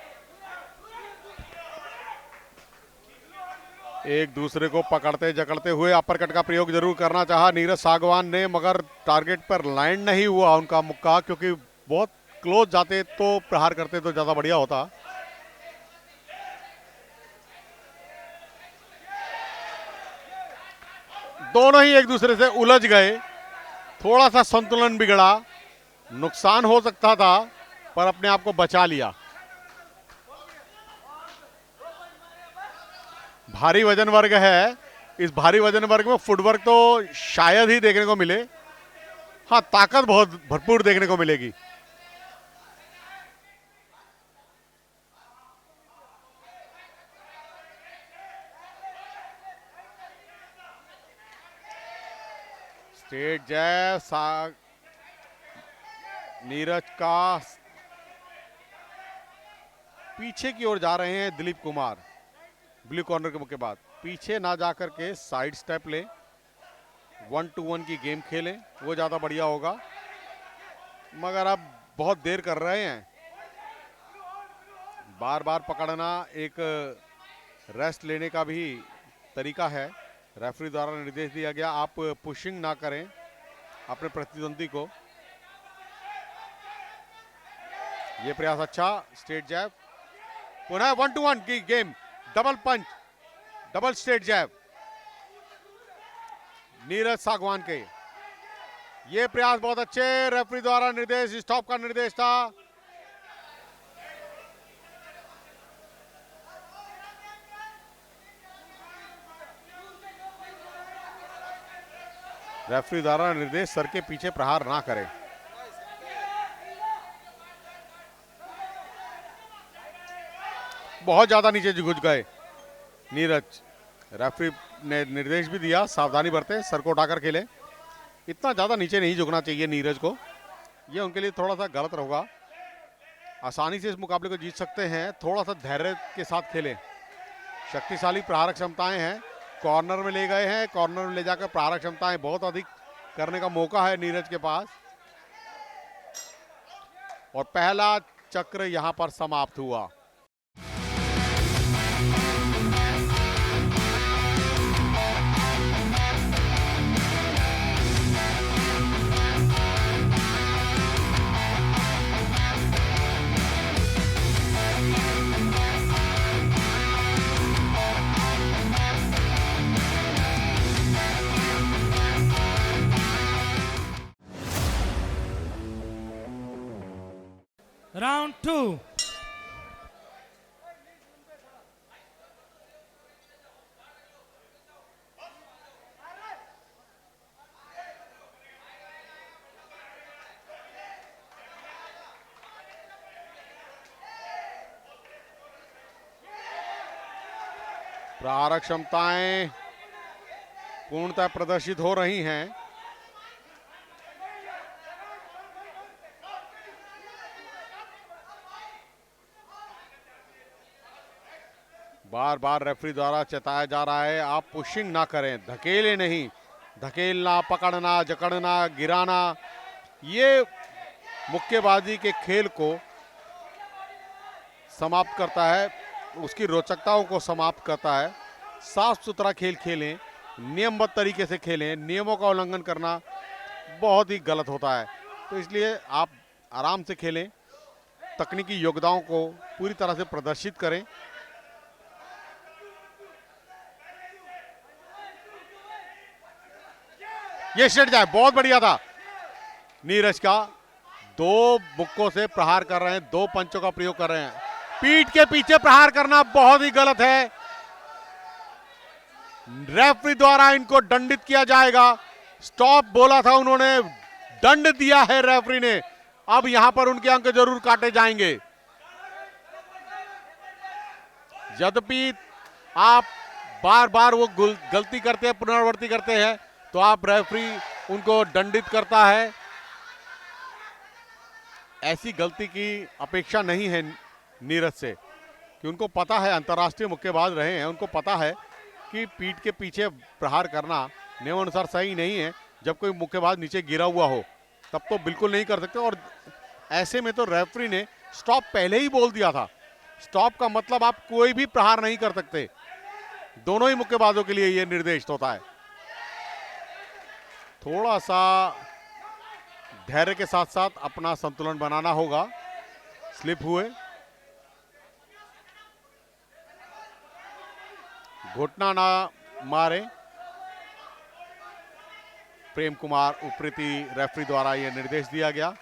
[SPEAKER 1] एक दूसरे को पकड़ते जकड़ते हुए अपरकट का प्रयोग जरूर करना चाहा नीरज सांगवान ने, मगर टारगेट पर लैंड नहीं हुआ उनका मुक्का, क्योंकि बहुत क्लोज जाते तो प्रहार करते तो ज्यादा बढ़िया होता। दोनों ही एक दूसरे से उलझ गए, थोड़ा सा संतुलन बिगड़ा, नुकसान हो सकता था पर अपने आप को बचा लिया। भारी वजन वर्ग है, इस भारी वजन वर्ग में फुटवर्क तो शायद ही देखने को मिले, हाँ ताकत बहुत भरपूर देखने को मिलेगी। स्ट्रेट जैब नीरज का पीछे की ओर जा रहे हैं दिलीप कुमार ब्लू कॉर्नर के मुक्केबाज। पीछे ना जाकर के साइड स्टेप लें, 1-2-1 की गेम खेलें, वो ज्यादा बढ़िया होगा, मगर अब बहुत देर कर रहे हैं। बार बार पकड़ना एक रेस्ट लेने का भी तरीका है। रेफरी द्वारा निर्देश दिया गया आप पुशिंग ना करें अपने प्रतिद्वंदी को। ये प्रयास अच्छा, स्ट्रेट जैब, पुनः 1-2-1 की गेम, डबल पंच, डबल स्ट्रेट जैब नीरज सांगवान के। ये प्रयास बहुत अच्छे, रेफरी द्वारा निर्देश, स्टॉप का निर्देश था। रेफरी द्वारा निर्देश सर के पीछे प्रहार ना करें। बहुत ज्यादा नीचे घुस गए नीरज, रेफरी ने निर्देश भी दिया सावधानी बरते, सर को उठाकर खेले। इतना ज्यादा नीचे नहीं झुकना चाहिए नीरज को, ये उनके लिए थोड़ा सा गलत होगा। आसानी से इस मुकाबले को जीत सकते हैं, थोड़ा सा धैर्य के साथ खेलें। शक्तिशाली प्रहारक क्षमताएं हैं, कॉर्नर में ले गए हैं, कॉर्नर में ले जाकर प्रहारक क्षमताएं बहुत अधिक करने का मौका है नीरज के पास। और पहला चक्र यहां पर समाप्त हुआ।
[SPEAKER 2] Round 2.
[SPEAKER 1] प्रहारक क्षमताएं पूर्णतः प्रदर्शित हो रही हैं। बार बार रेफरी द्वारा चेताया जा रहा है आप पुशिंग ना करें, धकेले नहीं, धकेलना, पकड़ना, जकड़ना, गिराना, ये मुक्केबाजी के खेल को समाप्त करता है, उसकी रोचकताओं को समाप्त करता है। साफ सुथरा खेल खेलें, नियमबद्ध तरीके से खेलें, नियमों का उल्लंघन करना बहुत ही गलत होता है। तो इसलिए आप आराम से खेलें, तकनीकी योग्यताओं को पूरी तरह से प्रदर्शित करें। ये सेट जाए, बहुत बढ़िया था नीरज का, दो मुक्कों से प्रहार कर रहे हैं, दो पंचों का प्रयोग कर रहे हैं। पीठ के पीछे प्रहार करना बहुत ही गलत है, रेफरी द्वारा इनको दंडित किया जाएगा। स्टॉप बोला था उन्होंने, दंड दिया है रेफरी ने, अब यहां पर उनके अंक जरूर काटे जाएंगे। यद्यपि आप बार बार वो गलती करते हैं, पुनरावृत्ति करते हैं, तो आप रेफरी उनको दंडित करता है। ऐसी गलती की अपेक्षा नहीं है नीरज से, कि उनको पता है, अंतर्राष्ट्रीय मुक्केबाज रहे हैं, उनको पता है कि पीठ के पीछे प्रहार करना नियमानुसार सही नहीं है। जब कोई मुक्केबाज नीचे गिरा हुआ हो तब तो बिल्कुल नहीं कर सकते। और ऐसे में तो रेफरी ने स्टॉप पहले ही बोल दिया था। स्टॉप का मतलब आप कोई भी प्रहार नहीं कर सकते। दोनों ही मुक्केबाजों के लिए यह निर्देश होता है। थोड़ा सा धैर्य के साथ साथ अपना संतुलन बनाना होगा। स्लिप हुए, घुटना ना मारे। प्रेम कुमार उप्रेती रेफरी द्वारा यह निर्देश दिया गया।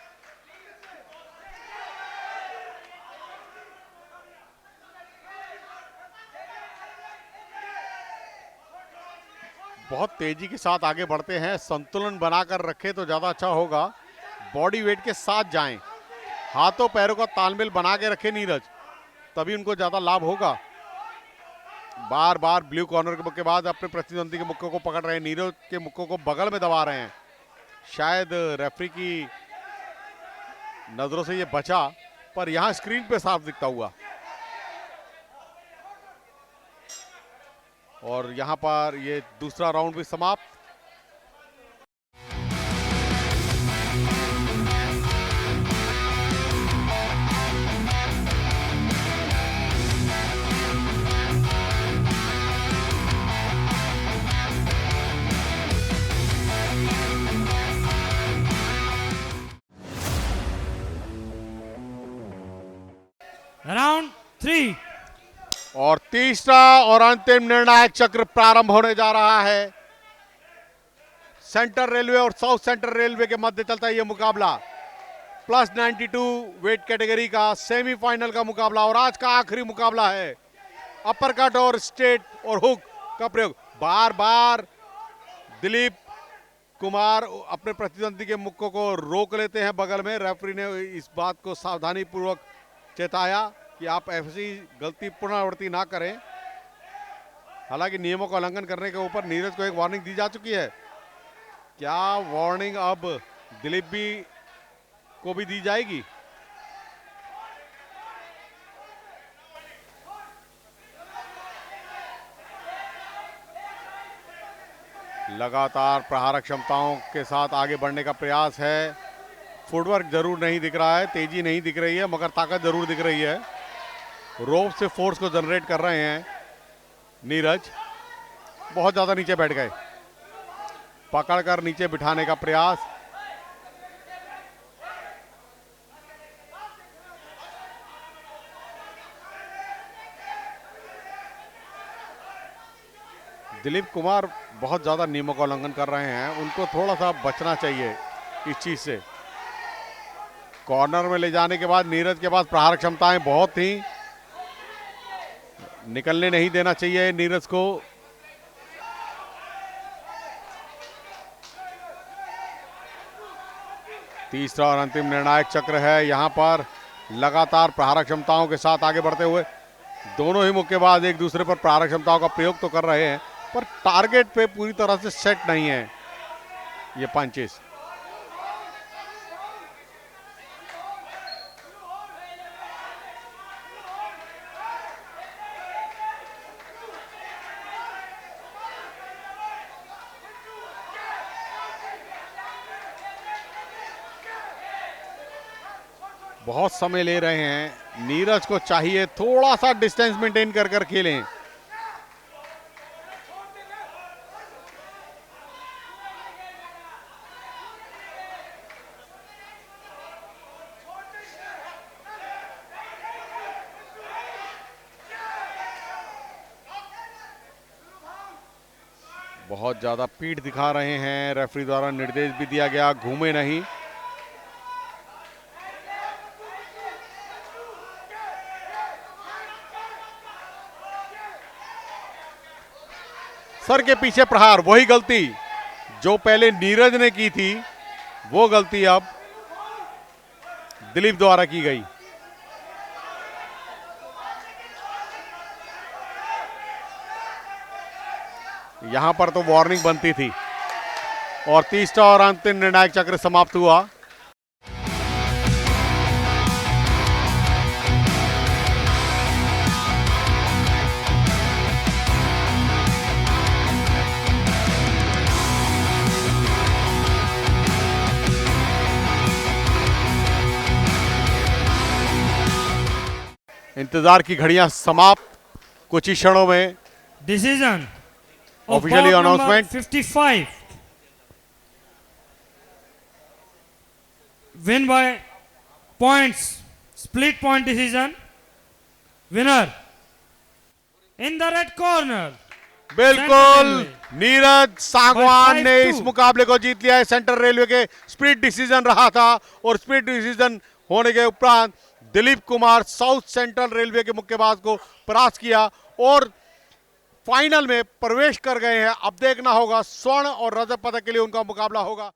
[SPEAKER 1] बहुत तेजी के साथ आगे बढ़ते हैं, संतुलन बनाकर रखें तो ज्यादा अच्छा होगा। बॉडी वेट के साथ जाएं, हाथों पैरों का तालमेल बना के रखें नीरज, तभी उनको ज्यादा लाभ होगा। बार बार ब्लू कॉर्नर के मुक्केबाज अपने प्रतिद्वंदी के मुक्कों को पकड़ रहे हैं, नीरज के मुक्कों को बगल में दबा रहे हैं। शायद रेफरी की नजरों से ये बचा, पर यहां स्क्रीन पे साफ दिखता हुआ। और यहां पर ये दूसरा राउंड भी समाप्त।
[SPEAKER 2] राउंड 3
[SPEAKER 1] और तीसरा और अंतिम निर्णायक चक्र प्रारंभ होने जा रहा है। सेंट्रल रेलवे और साउथ सेंट्रल रेलवे के मध्य चलता है यह मुकाबला। प्लस 92 वेट कैटेगरी का सेमीफाइनल का मुकाबला और आज का आखिरी मुकाबला है। अपर कट और स्ट्रेट और हुक का प्रयोग। बार बार दिलीप कुमार अपने प्रतिद्वंदी के मुक्कों को रोक लेते हैं बगल में। रेफरी ने इस बात को सावधानी पूर्वक चेताया कि आप ऐसी गलती पुनरावृत्ति ना करें। हालांकि नियमों का उल्लंघन करने के ऊपर नीरज को एक वार्निंग दी जा चुकी है। क्या वार्निंग अब दिलीप भी को भी दी जाएगी? लगातार प्रहारक क्षमताओं के साथ आगे बढ़ने का प्रयास है। फुटवर्क जरूर नहीं दिख रहा है, तेजी नहीं दिख रही है, मगर ताकत जरूर दिख रही है। रोप से फोर्स को जनरेट कर रहे हैं नीरज। बहुत ज्यादा नीचे बैठ गए, पकड़कर नीचे बिठाने का प्रयास। दिलीप कुमार बहुत ज्यादा नियमों का उल्लंघन कर रहे हैं, उनको थोड़ा सा बचना चाहिए इस चीज से। कॉर्नर में ले जाने के बाद नीरज के पास प्रहार क्षमताएं बहुत थी, निकलने नहीं देना चाहिए नीरज को। तीसरा और अंतिम निर्णायक चक्र है। यहां पर लगातार प्रहार क्षमताओं के साथ आगे बढ़ते हुए दोनों ही मुक्केबाज एक दूसरे पर प्रहार क्षमताओं का प्रयोग तो कर रहे हैं, पर टारगेट पे पूरी तरह से सेट नहीं है ये पंचेस। बहुत समय ले रहे हैं, नीरज को चाहिए थोड़ा सा डिस्टेंस मेंटेन कर कर खेलें। बहुत ज्यादा पीठ दिखा रहे हैं, रेफरी द्वारा निर्देश भी दिया गया घूमे नहीं। सर के पीछे प्रहार, वही गलती जो पहले नीरज ने की थी, वो गलती अब दिलीप द्वारा की गई। यहां पर तो वार्निंग बनती थी, और तीसरा और अंतिम निर्णायक चक्र समाप्त हुआ। इंतजार की घड़ियां समाप्त, कुछ ही क्षणों में
[SPEAKER 2] Decision of
[SPEAKER 1] Officially
[SPEAKER 2] bout number
[SPEAKER 1] announcement.
[SPEAKER 2] 55. Win by points. Split point decision. Winner in the red corner.
[SPEAKER 1] बिल्कुल
[SPEAKER 2] Central
[SPEAKER 1] नीरज सांगवान
[SPEAKER 2] By
[SPEAKER 1] ने
[SPEAKER 2] 5-2.
[SPEAKER 1] इस मुकाबले को जीत लिया है। सेंट्रल रेलवे के स्प्लिट डिसीजन रहा था और स्प्लिट डिसीजन होने के उपरांत Dilip Kumar south central railway के मुक्केबाज को परास्त किया और फाइनल में प्रवेश कर गए हैं। अब देखना होगा स्वर्ण और रजत पदक के लिए उनका मुकाबला होगा।